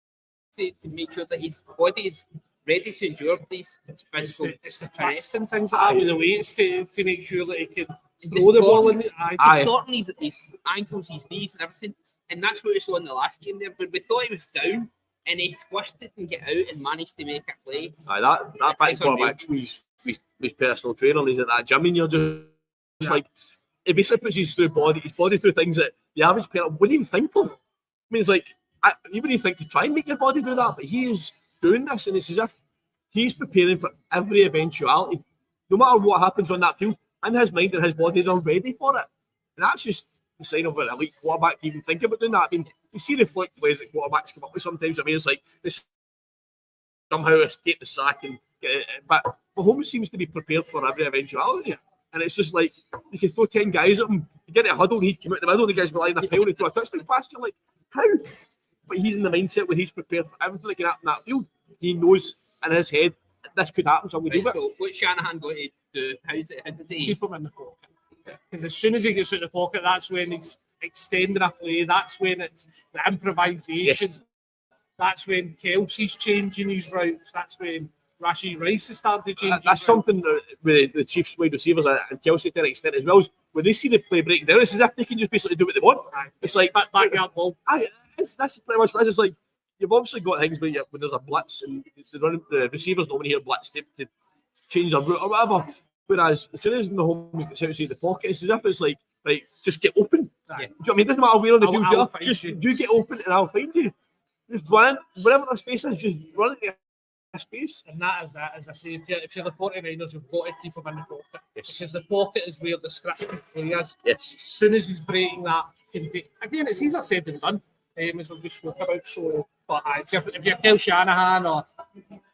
to make sure that his body is ready to endure these physical. It's the twisting things like that with the weights to make sure that he can throw the ball in the eye. He's his ankles, his knees, and everything. And that's what we saw in the last game there. But we thought he was down, and he twisted and get out and managed to make a play. That back quarterback was his personal trainer. He's at that gym, and you're just like, it basically puts his body through things that the average parent wouldn't even think of. I mean, it's like, you wouldn't even think to try and make your body do that, but he is doing this, and it's as if he's preparing for every eventuality. No matter what happens on that field, in his mind and his body, they're ready for it. And that's just the sign of an elite quarterback to even think about doing that. I mean, you see the flick plays that quarterbacks come up with sometimes. I mean, it's like they somehow escape the sack and get it. But Mahomes seems to be prepared for every eventuality. And it's just like, you can throw 10 guys at him, you get in a huddle, and he'd come out the middle, the guys relying on a pile, and throw a touchdown pass. You're like, how? But he's in the mindset where he's prepared for everything that can happen in that field. He knows in his head, this could happen, so I'm going to do it. So what's Shanahan going to do? How does he keep him in the pocket? Because as soon as he gets out of the pocket, that's when he's extending a play. That's when it's the improvisation. Yes. That's when Kelsey's changing his routes. That's when Rashid Rice is starting to change. That's something with the Chiefs wide receivers and Kelsey to an extent as well. Is when they see the play break down, it's as if they can just basically do what they want. It's like backyard ball. That's pretty much what it is. It's like you've obviously got things when there's a blitz and the receivers don't want to hear blitz to change their route or whatever. Whereas as soon as Mahomes gets outside the pocket, it's as if it's like, right, just get open. Yeah. Do you know what I mean? It doesn't matter where on the field you are. Just you get open and I'll find you. Just run wherever the space is, just run it a space. And that is that, as I say, if you're the 49ers, you've got to keep him in the pocket. Yes. Because the pocket is where the scripted play is. Yes. As soon as he's breaking that, again, it's easier said than done. As we've just spoke about. So, but if you're Kel Shanahan or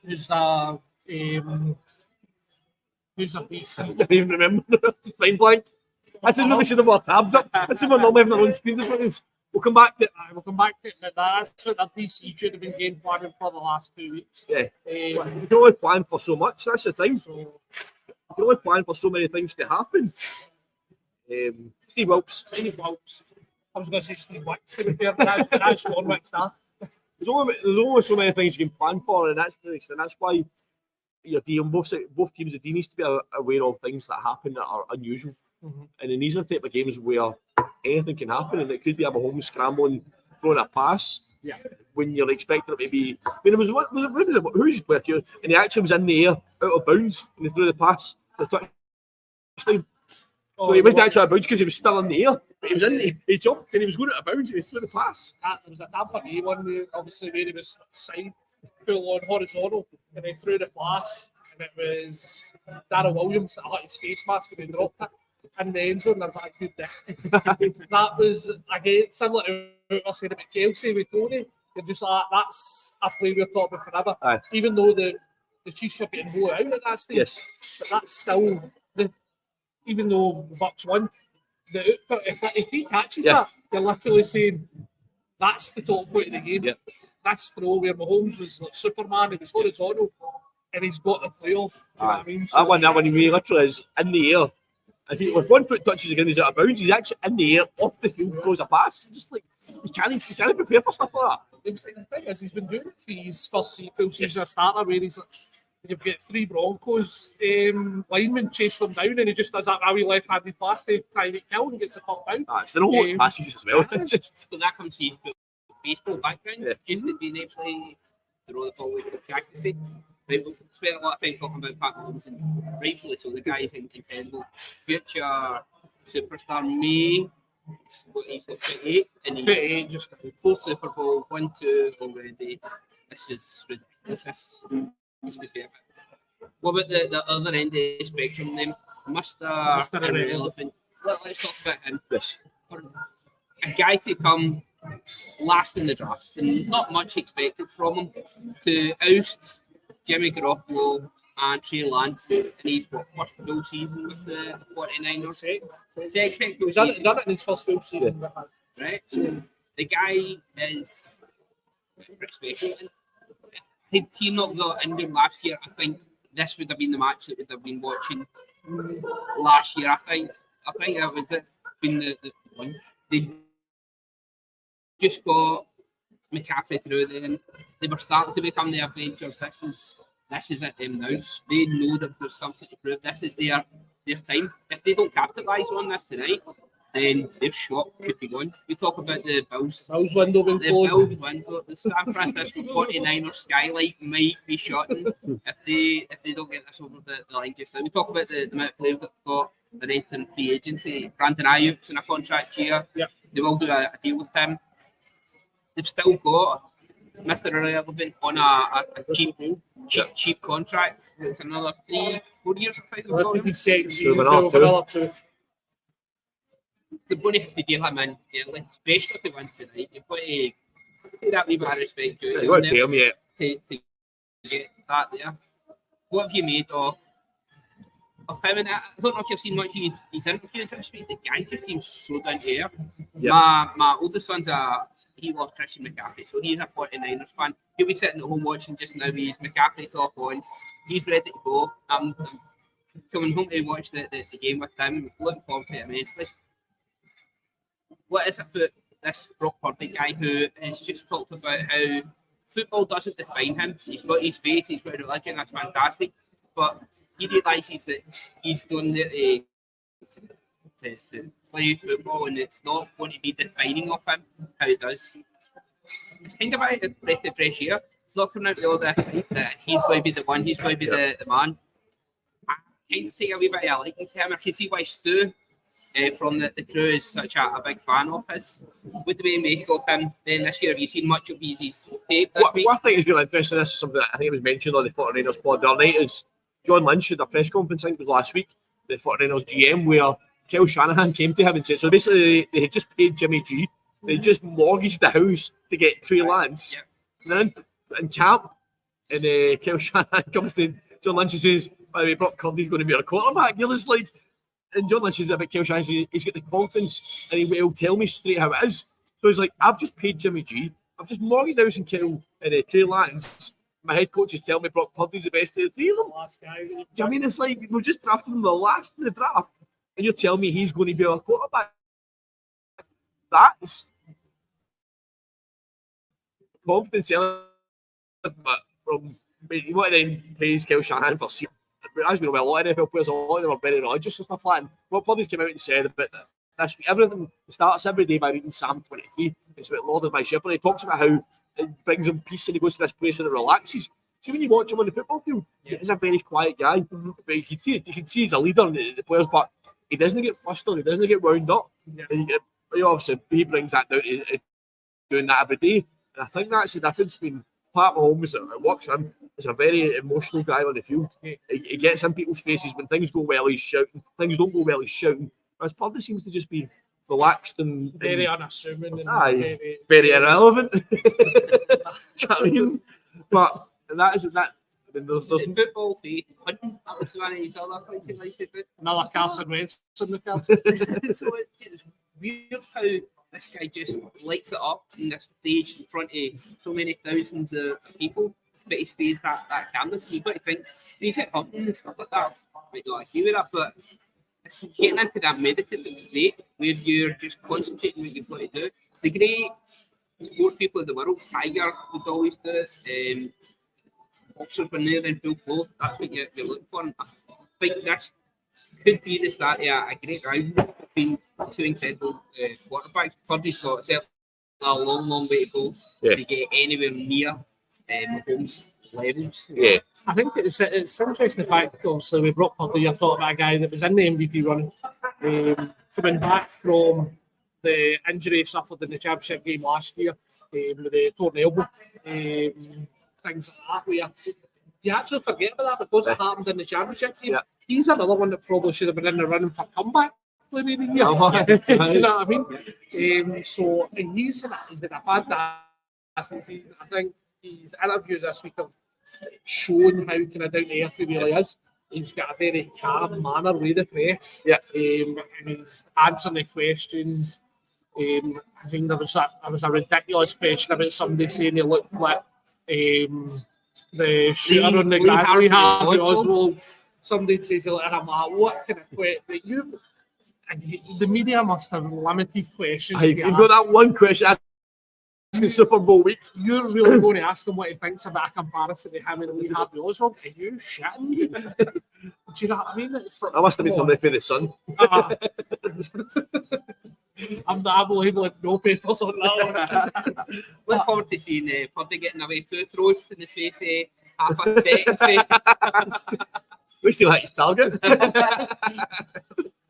who's the piece? I don't even remember. Mind blank. I just remember should have our tabs up. I see we're not having our own screens in front of us. We'll come back to it. But that's what the DC should have been game planning for the last 2 weeks. Yeah. You can only plan for so much. That's the thing. You can only plan for so many things to happen. Steve Wilkes. I was going to say Steve Wicks to be fair, but that's John Wicks now. There's only so many things you can plan for, and that's why your D on both teams, the D needs to be aware of things that happen that are unusual. Mm-hmm. And in these are the type of games where anything can happen, and it could be a Mahomes scrambling, throwing a pass. Yeah. When you're expecting it to be, I mean, who's his player here? And he actually was in the air, out of bounds, and he threw the pass for the touchdown. So he wasn't actually out of bounds because he was still in the air. But he was he jumped and he was going out of bounds and he threw the pass. There was a Tampa Bay one, obviously, where he was side, full on horizontal, and he threw the pass, and it was Darryl Williams that hit his face mask and he dropped it in the end zone. I was like, good day. That was, again, similar to what I said about Kelsey with Tony. You're just like, that's a play we're talking about forever. Aye. Even though the Chiefs were getting more out at that stage. Yes. But that's still, even though Bucks won, the output, if he catches that, you're literally saying that's the top point of the game. Yep. That's throw where Mahomes was like Superman, he was horizontal, and he's got the playoff. Do you know what I mean? So, that one, he literally is in the air. If 1 foot touches again, he's out of bounds. He's actually in the air, off the field, throws a pass. Just like you can't prepare for stuff like that. The thing is, he's been doing it for his first full season as starter, where he's You've got 3 Broncos linemen chase them down, and he just does that wee left-handed pass to try to kill and gets the fuck down. It's the whole passes as well. It's just So that comes to your baseball background, just that being able to throw the ball with accuracy. We've spent a lot of time talking about Pat Mahomes, and rightfully so. The guy's incredible. Future superstar. He's got 28, and he's 28 just 4 Super Bowl, 1, 2 already. This is ridiculous. This could be a bit. What about the other end of the spectrum then? Mr. Irrelevant. Let's talk about him. this. For a guy to come last in the draft and not much expected from him, to oust Jimmy Garoppolo and Trey Lance, and he's first full season with the 49ers. So it's expected full done season. it in his first full season. Right? So the guy is pretty special. And if he not got injured last year, I think this would have been the match that would have been watching last year. I think that would have been the one. They just got McCaffrey through then. They were starting to become the Avengers. This is at them now. They know that there's something to prove. This is their time. If they don't capitalise on this tonight, then their shot could be gone. We talk about the Bills. Bills window being The closed. Bills window, the San Francisco 49ers skylight might be shutting if they don't get this over the line just now. We talk about the amount of players that got the entering free agency. Brandon Ayuk's in a contract here. Yep. They will do a deal with him. They've still got Mr. Irrelevant on a cheap contract. It's another 3-4 years. I think they've got him. They're going to have to deal him in early, especially if he wins tonight. You've got to pay that wee bit of respect to You got to pay him yet. to get that there. What have you made of him? And I don't know if you've seen much of his interviews this week. The guy just seems so down to earth. Yep. My oldest son's he loves Christian McCaffrey, so he's a 49ers fan. He'll be sitting at home watching just now with his McCaffrey top on. He's ready to go. I'm coming home to watch the game with him. Looking forward to it immensely. What is it about this Brock Purdy guy who has just talked about how football doesn't define him? He's got his faith, he's got religion, that's fantastic. But he realises that he's done it to play football, and it's not going to be defining of him how he does. It's kind of a breath of fresh air. It's not coming out with all this hype that he's going to be the one, he's going to be the man. I kind of take a wee bit of a liking to him. I can see why Stu from the crew is such a big fan of his. What do we make of him then this year? Have you seen much of his tape this week? What I think is really interesting, this is something that I think it was mentioned on the 49ers pod the other night, is John Lynch at a press conference, I think it was last week, the 49ers GM, where Kel Shanahan came to him and said, so basically they had just paid Jimmy G, they just mortgaged the house to get Trey Lance. Yep. And then in camp, and Kel Shanahan comes to John Lynch and says, by the way, Brock Purdy's going to be our quarterback. You're just like, and John Lynch is a bit Kel Shanahan, he's got the confidence and he'll tell me straight how it is. So he's like, I've just paid Jimmy G, I've just mortgaged the house and Kel and Trey Lance. My head coach is telling me Brock Purdy's the best of the three of them. Last guy. Do you know what I mean? It's like, we've just drafted him the last in the draft, and you're telling me he's going to be our quarterback. That's confidence. But from you want to then praise Kel Shanahan for seeing, as we know, a lot of NFL players, a lot of them are very religious and stuff like that. What Purdy's came out and said about that this week, everything starts every day by reading Psalm 23. It's about Lord is my shepherd. He talks about how it brings him peace and he goes to this place and it relaxes. See, when you watch him on the football field, he's a very quiet guy. But you can see he's a leader in the players, but he doesn't get flustered, he doesn't get wound up. And obviously, he brings that down to doing that every day. And I think that's the difference between Pat Mahomes, that works for him, is a very emotional guy on the field. He gets in people's faces. When things go well, he's shouting. Things don't go well, he's shouting. Whereas Purdy seems to just be relaxed and very unassuming and very irrelevant. Do you know what I mean? But that isn't that. I mean, there's football day. That was one of his other things he likes to do. another Carson Wentz in the cards. So it's weird how this guy just lights it up in this stage in front of so many thousands of people, but he stays that canvas. And you've got to think, when you get hunting and stuff like that, I might not agree with that, but it's getting into that meditative state where you're just concentrating what you've got to do. The great sports people of the world, Tiger would always do it. boxers when they're in full flow. That's what you're looking for. And I think this could be the start of a great rivalry between two incredible quarterbacks. Purdy's got himself a long way to go to get anywhere near Mahomes' levels. Yeah. I think it's interesting the fact, obviously, we brought Purdy. You're talking about a guy that was in the MVP run, coming back from the injury he suffered in the championship game last year with the torn elbow, things like that, where you actually forget about that because it happened in the championship game. Yeah. He's another one that probably should have been in the running for comeback player of the year. Do you know what I mean? So he's in a fantastic season. I think his interviews this week have shown how kind of down to earth he really is. He's got a very calm manner with the press. Yeah. And he's answering the questions. I think there was a ridiculous question about somebody saying he looked like the shooter on the Glasgow Harvey Oswald. Somebody says he looked like him. What kind of question? The media must have limited questions. You've got that one question asking Super Bowl week. You're really going to ask him what he thinks about a comparison to him and Lee Harvey Oswald? Are you shitting me? Do you know what I mean? It's like, I must have been somebody for the Sun. I'm labeling no papers on that one. Look forward to seeing Purdy getting away 2 throws in the face half a second. At least he likes his target.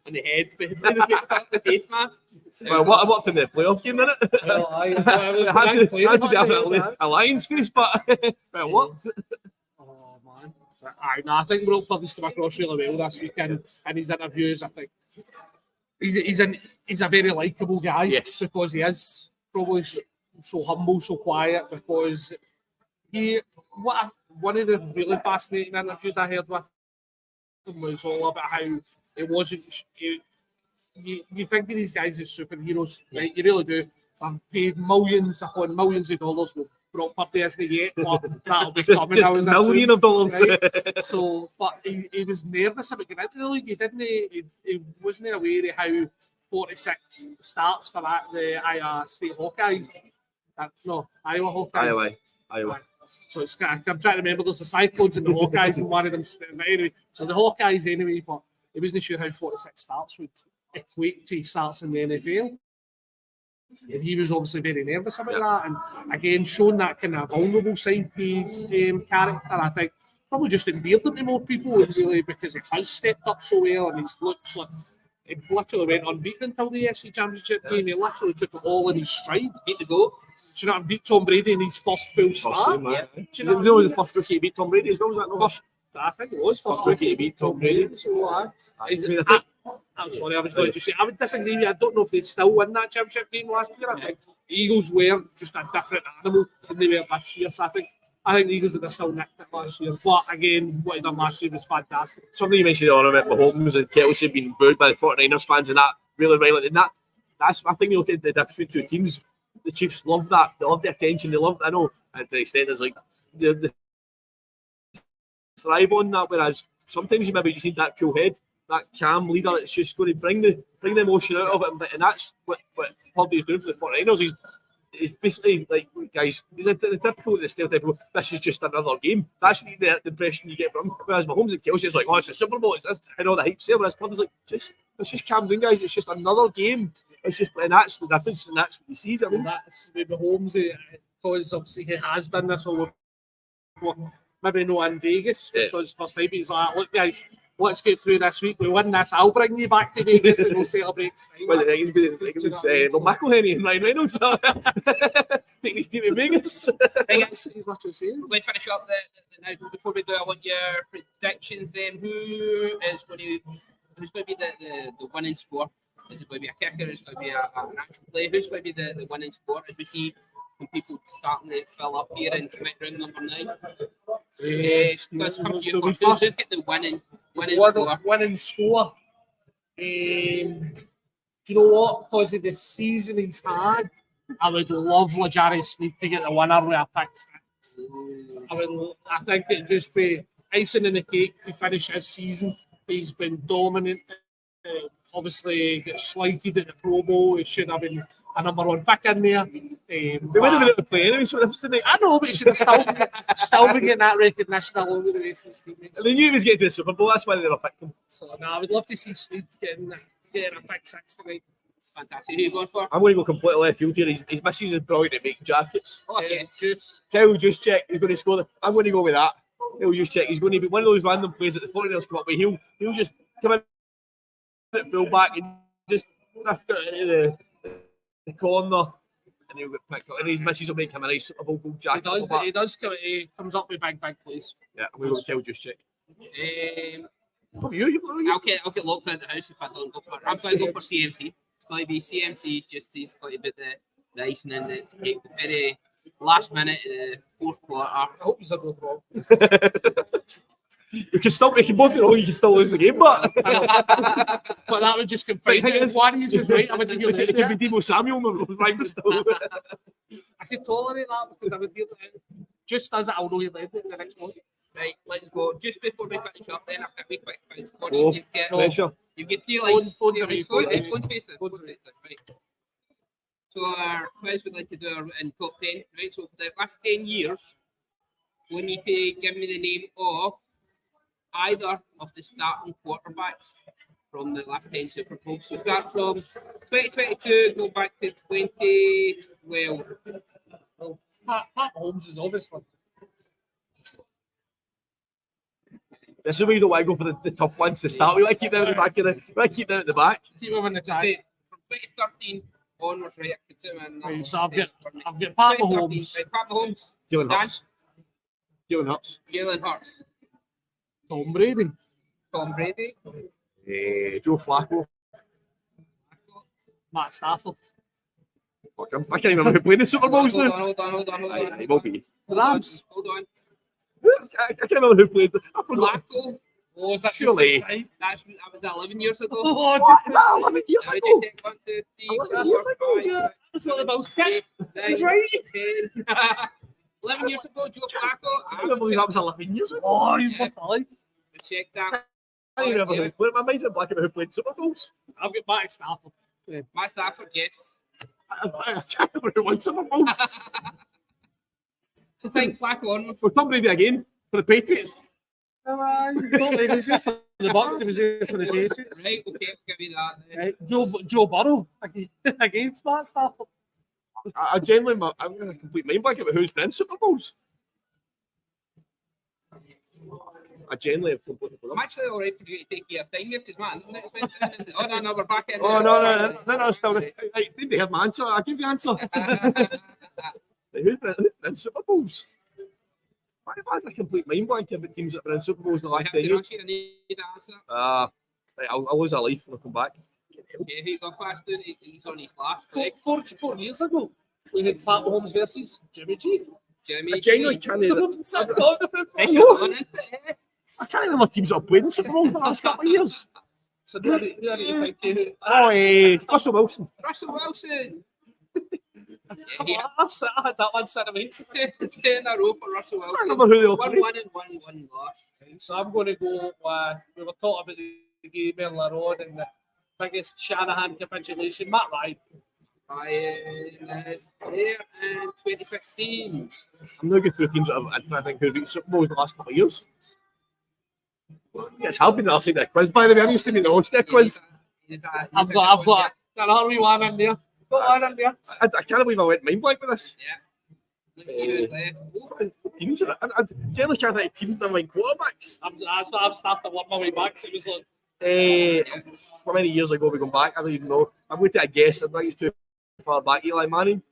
On the head, the face mask. Well, what worked in the playoff game, didn't it? Well, I had to have a lion's face, but it worked. Oh, man. I think Brock Purdy's come across really well this weekend in his interviews. I think he's a very likeable guy. Yes. Because he is probably so humble, so quiet, because one of the really fascinating interviews I heard with him was all about how it wasn't. You think of these guys as superheroes, right? You really do. I've paid millions upon millions of dollars. Well, Brock Purdy isn't yet, but that'll be coming now. Just million of dollars. Right? So, but he was nervous about getting into the league. He didn't. He wasn't aware of how 46 starts for the Iowa State Hawkeyes. Iowa Hawkeyes. Iowa. So I'm trying to remember. There's the Cyclones and the Hawkeyes, and one of them. But anyway, so the Hawkeyes anyway. But he wasn't sure how 46 starts would equate to starts in the NFL. And he was obviously very nervous about that. And again, showing that kind of vulnerable side to his character, I think probably just endeared him to more people, really, because he has stepped up so well and he's looked like he literally went unbeaten until the AFC Championship game. He literally took it all in his stride. Beat the GOAT. Do you know what I mean? Beat Tom Brady in his first full start. Game, Do you know it was the first rookie to beat Tom Brady as well, was that not? I think it was first rookie to beat Tom Brady. So, I'm sorry, I was going to say, I would disagree with you. I don't know if they still win that championship game last year. I think the Eagles were just a different animal than they were this year. So I think the Eagles would have still nicked it last year. But again, what he done last year was fantastic. Something you mentioned on about Mahomes and Kelsey being booed by the 49ers fans and that really riling. And that's I think you look at the difference between two teams. The Chiefs love that. They love the attention. They love, I know, and to the extent there's like the thrive on that. Whereas sometimes you maybe just need that cool head, that calm leader that's just going to bring the emotion out of it. And that's what Purdy's doing for the 49ers. He's basically like, guys, he's the typical, the stereotypical, this is just another game. That's the impression you get from him. Whereas Mahomes and Kelsey is like, oh, it's a Super Bowl, it's this, and all the hype there. Whereas Purdy's like, let's just calm down, guys. It's just another game. It's just, and that's the difference, and that's what he sees. I mean, that's with Mahomes, because obviously he has done this all before. Maybe not in Vegas, because first time he's like, look, guys, let's get through this week. We win this. I'll bring you back to Vegas and we'll celebrate. Well, Bill McElhenney and Ryan Reynolds taking his team to Vegas. He's literally saying. Let's finish up now. Before we do, I want your predictions. Then, who's going to be the winning score? Is it going to be a kicker? Is it going to be an actual play? Who's going to be the winning score as we see when people starting to fill up here in Committee Room number 9? Let's come to you first. Who's get the winning score? Winning score. Do you know what? Because of the season he's had, I would love L'Jarius Sneed to get the winner with a pick six. I think it'd just be icing in the cake to finish his season. He's been dominant. Obviously, got slighted at the Pro Bowl. He should have been a number one pick in there. They wouldn't have been able to play anyway, so I know, but he should have still been getting that recognition along with the rest of his teammates. they knew he was getting to the Super Bowl, that's why they were picked him. So I would love to see Sneed getting a pick 6 tonight. Fantastic. Who are you going for? I'm going to go completely left field here. His missus is brilliant at making jackets. Oh, yes. Juice. Kyle just check. He's going to score. I'm going to go with that. Kyle just check. He's going to be one of those random plays that the 49ers come up with. He'll just come in at full back and just lift it into the corner, and he'll get picked up. And his missus will make him a nice Super Bowl gold jacket. He comes up with big plays. Yeah, I'm going to go with Kyle just check. I'll get locked out the house if I don't go for it. I'm going to go for CMC. It's going to be CMC. He's got to be the icing in the cake. The very last minute, fourth quarter. I hope he's both wrong. You can both be wrong. You can still lose the game, but but that would just confirm that one of you was right. I would give it could be Debo Samuel was right, but still. I could tolerate that because I would feel just as I'll know you led it the next one. Right, let's go. Just before we finish up, then after a quick quiz, you get 3 lines. Phones away, Phones face it. Right. So our quiz we'd like to do in top 10. Right. So for the last 10 years, we need to give me the name of either of the starting quarterbacks from the last 10 Super Bowls. So start from 2022, go back to 2012. Well, Pat Mahomes is obviously. This is where you don't want to go for the tough ones to start. We want to keep them at the back. Keep them at the back. Keep them in the tag. From 2013 onwards, right? Right, so I've got Pat Mahomes. Right, Pat Mahomes. Jalen Hurts. Jalen Hurts. Tom Brady. Joe Flacco. Matt Stafford. I can't remember who played the Super Bowls now. Hold on. It will be. The Rams. Hold on. I can't remember who played. I forgot. Flacco. Oh, is that Surely. That was 11 years ago. Oh, What? Is that 11 years Sorry, ago? just check 1, 2, 3, 11 4, years ago, 5, yeah. 6, that's not the most 8, 9, right. 10. 11 years ago, Joe Flacco. I can't believe that was 11 years ago. Oh, you must like. Check that. I don't remember who played. My mind's in black about who played Super Bowls. I've got Matt Stafford. Matt Stafford, yes. I can't remember who won Super Bowls. So think Flacco onwards. For Tom Brady again, for the Patriots. He was here for the Bucks. He was here for the Patriots. Right, okay, give me that. Then. Right. Joe Burrow against Matt Stafford. I genuinely, I'm going to complete mind blank about who's been in Super Bowls. I genuinely have completely I'm forgotten. actually all right for you to take your time here because, man, no, we're back in. Oh, no, still. Right, need to hear my answer. I'll give you the answer. Who's been in Super Bowls? Why have I had a complete mind blank about teams that have been in Super Bowls in the last 10 years? I need the answer. Right, I'll lose a life when I come back. Okay, who you got first? Dude? He's on his last. 4 years ago, we had Pat Mahomes versus Jimmy G. I genuinely can't I can't remember teams that have played in Super Bowls in the last couple of years. So who are you thinking? Russell Wilson. Yeah, I had that one set of 8. 10 in a row for Russell I Wilson. can't remember who they all 1 played. win and 1 loss. So I'm going to go. We were talking about the game earlier on and the biggest Shanahan capitulation. Matt Ryan. Ryan is there in 2016. I'm going to go through teams that I think who reached Super Bowls in the last couple of years. It's helping that I'll say that quiz. By the way, I'm used to being the host of that quiz. I've got another wee one in there. I can't believe I went mind blank with this. Yeah. Let's see who's left. Teams, I generally can't think of teams that are like quarterbacks. That's what I've started to work my way back. So it was like, how many years ago we gone back? I don't even know. I'm going to take a guess. I'm not used to far back. Eli Manning.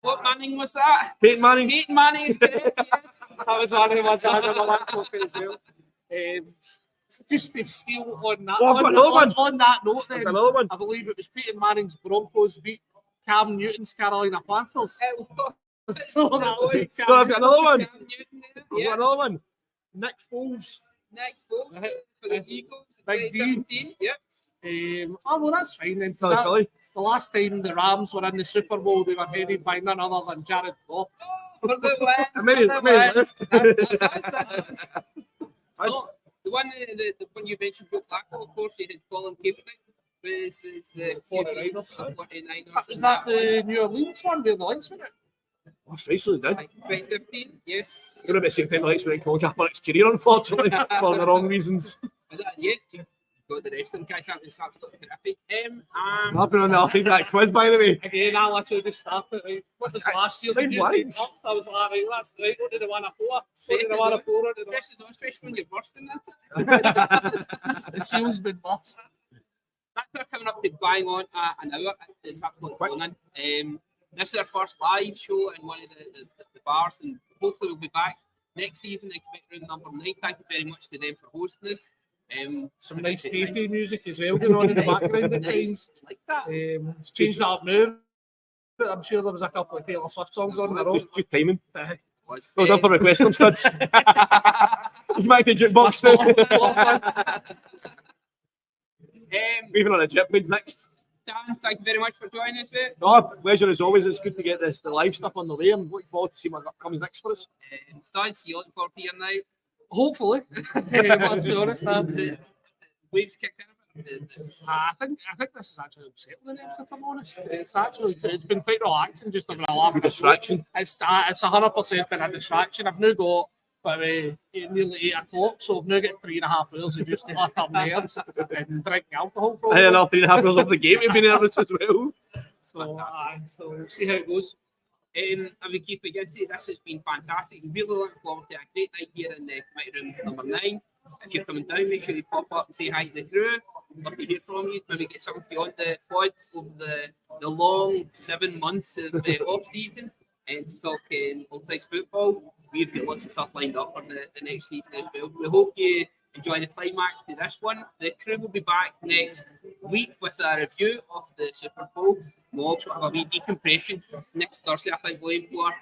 What Manning was that? Peyton Manning. Peyton Manning is correct, yes. that was one of the ones I had on my laptop as well. Just to steal on that, on that note, then, another one. I believe it was Peyton Manning's Broncos beat Cam Newton's Carolina Panthers. So that would be So I've got another one. Cam Newton there. I've got another one. Nick Foles. Nick Foles for the Eagles. Big D. 2017. Yep. Well, that's fine then. Philly. The last time the Rams were in the Super Bowl, they were headed by none other than Jared Goff. For the win. How many left? The one you mentioned, Joe Flacco, of course, he had Colin Kaepernick. This is the 49ers. 49ers. Is that the New Orleans one where the lights went out? That's right, so they did. 2015, yes. It's going to be the same time the Lights went in Colin Kaepernick's career, unfortunately, for the wrong reasons. Yeah, you got the rest of them guys. It's absolutely terrific. I've been on the other side of that quiz, by the way. Again, I literally just started. Right? What was last year's? Nine blinds. I was like, right, that's right. What did the one a 4? What did the one a 4? What did the Stress is on stress when you're bursting that. The seal's been bust. That's what coming up to bang on an hour. It's absolutely fun. This is our first live show in one of the bars, and hopefully we'll be back next season in Committee Room number 9. Thank you very much to them for hosting us. Some nice Tay music as well going on in the background at times. Like that. It's changed that up now, but I'm sure there was a couple of Taylor Swift songs on the road. Good timing. Was, Well done for requesting them, studs. You might take jukebox now. Moving on to jet planes next. Dan, thank you very much for joining us, mate. No, pleasure as always. It's good to get the live stuff on the way. I'm looking forward to see what comes next for us. Studs, you looking forward to your night? Hopefully, to be honest, Waves kicked in a bit. I think this is actually unsettling. If I'm honest, it's been quite relaxing, just having a laugh. Good distraction. It's 100% been a distraction. I've now got nearly 8 o'clock, so I've now got 3.5 hours of just let up nerves and drinking alcohol. I had 3.5 hours of the game. We've been nervous as well. So we'll see how it goes. I mean, Keith McGinty, this has been fantastic. Really looking forward to a great night here in the Committee Room number 9. If you're coming down, make sure you pop up and say hi to the crew. Love to hear from you. Maybe get something beyond the pod over the long 7 months of off season and to talk all things football. We've got lots of stuff lined up for the next season as well. We hope you enjoy the climax to this one. The crew will be back next week with a review of the Super Bowl. We'll also have a wee decompression next Thursday, I think, we'll aim for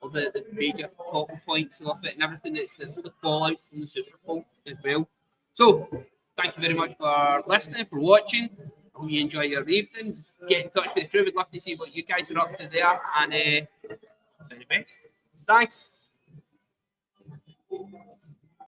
of the major talking points of it and everything that's the fallout from the Super Bowl as well. So, thank you very much for listening, for watching. Hope you enjoy your evening. Get in touch with the crew. We'd love to see what you guys are up to there. And all the best. Thanks.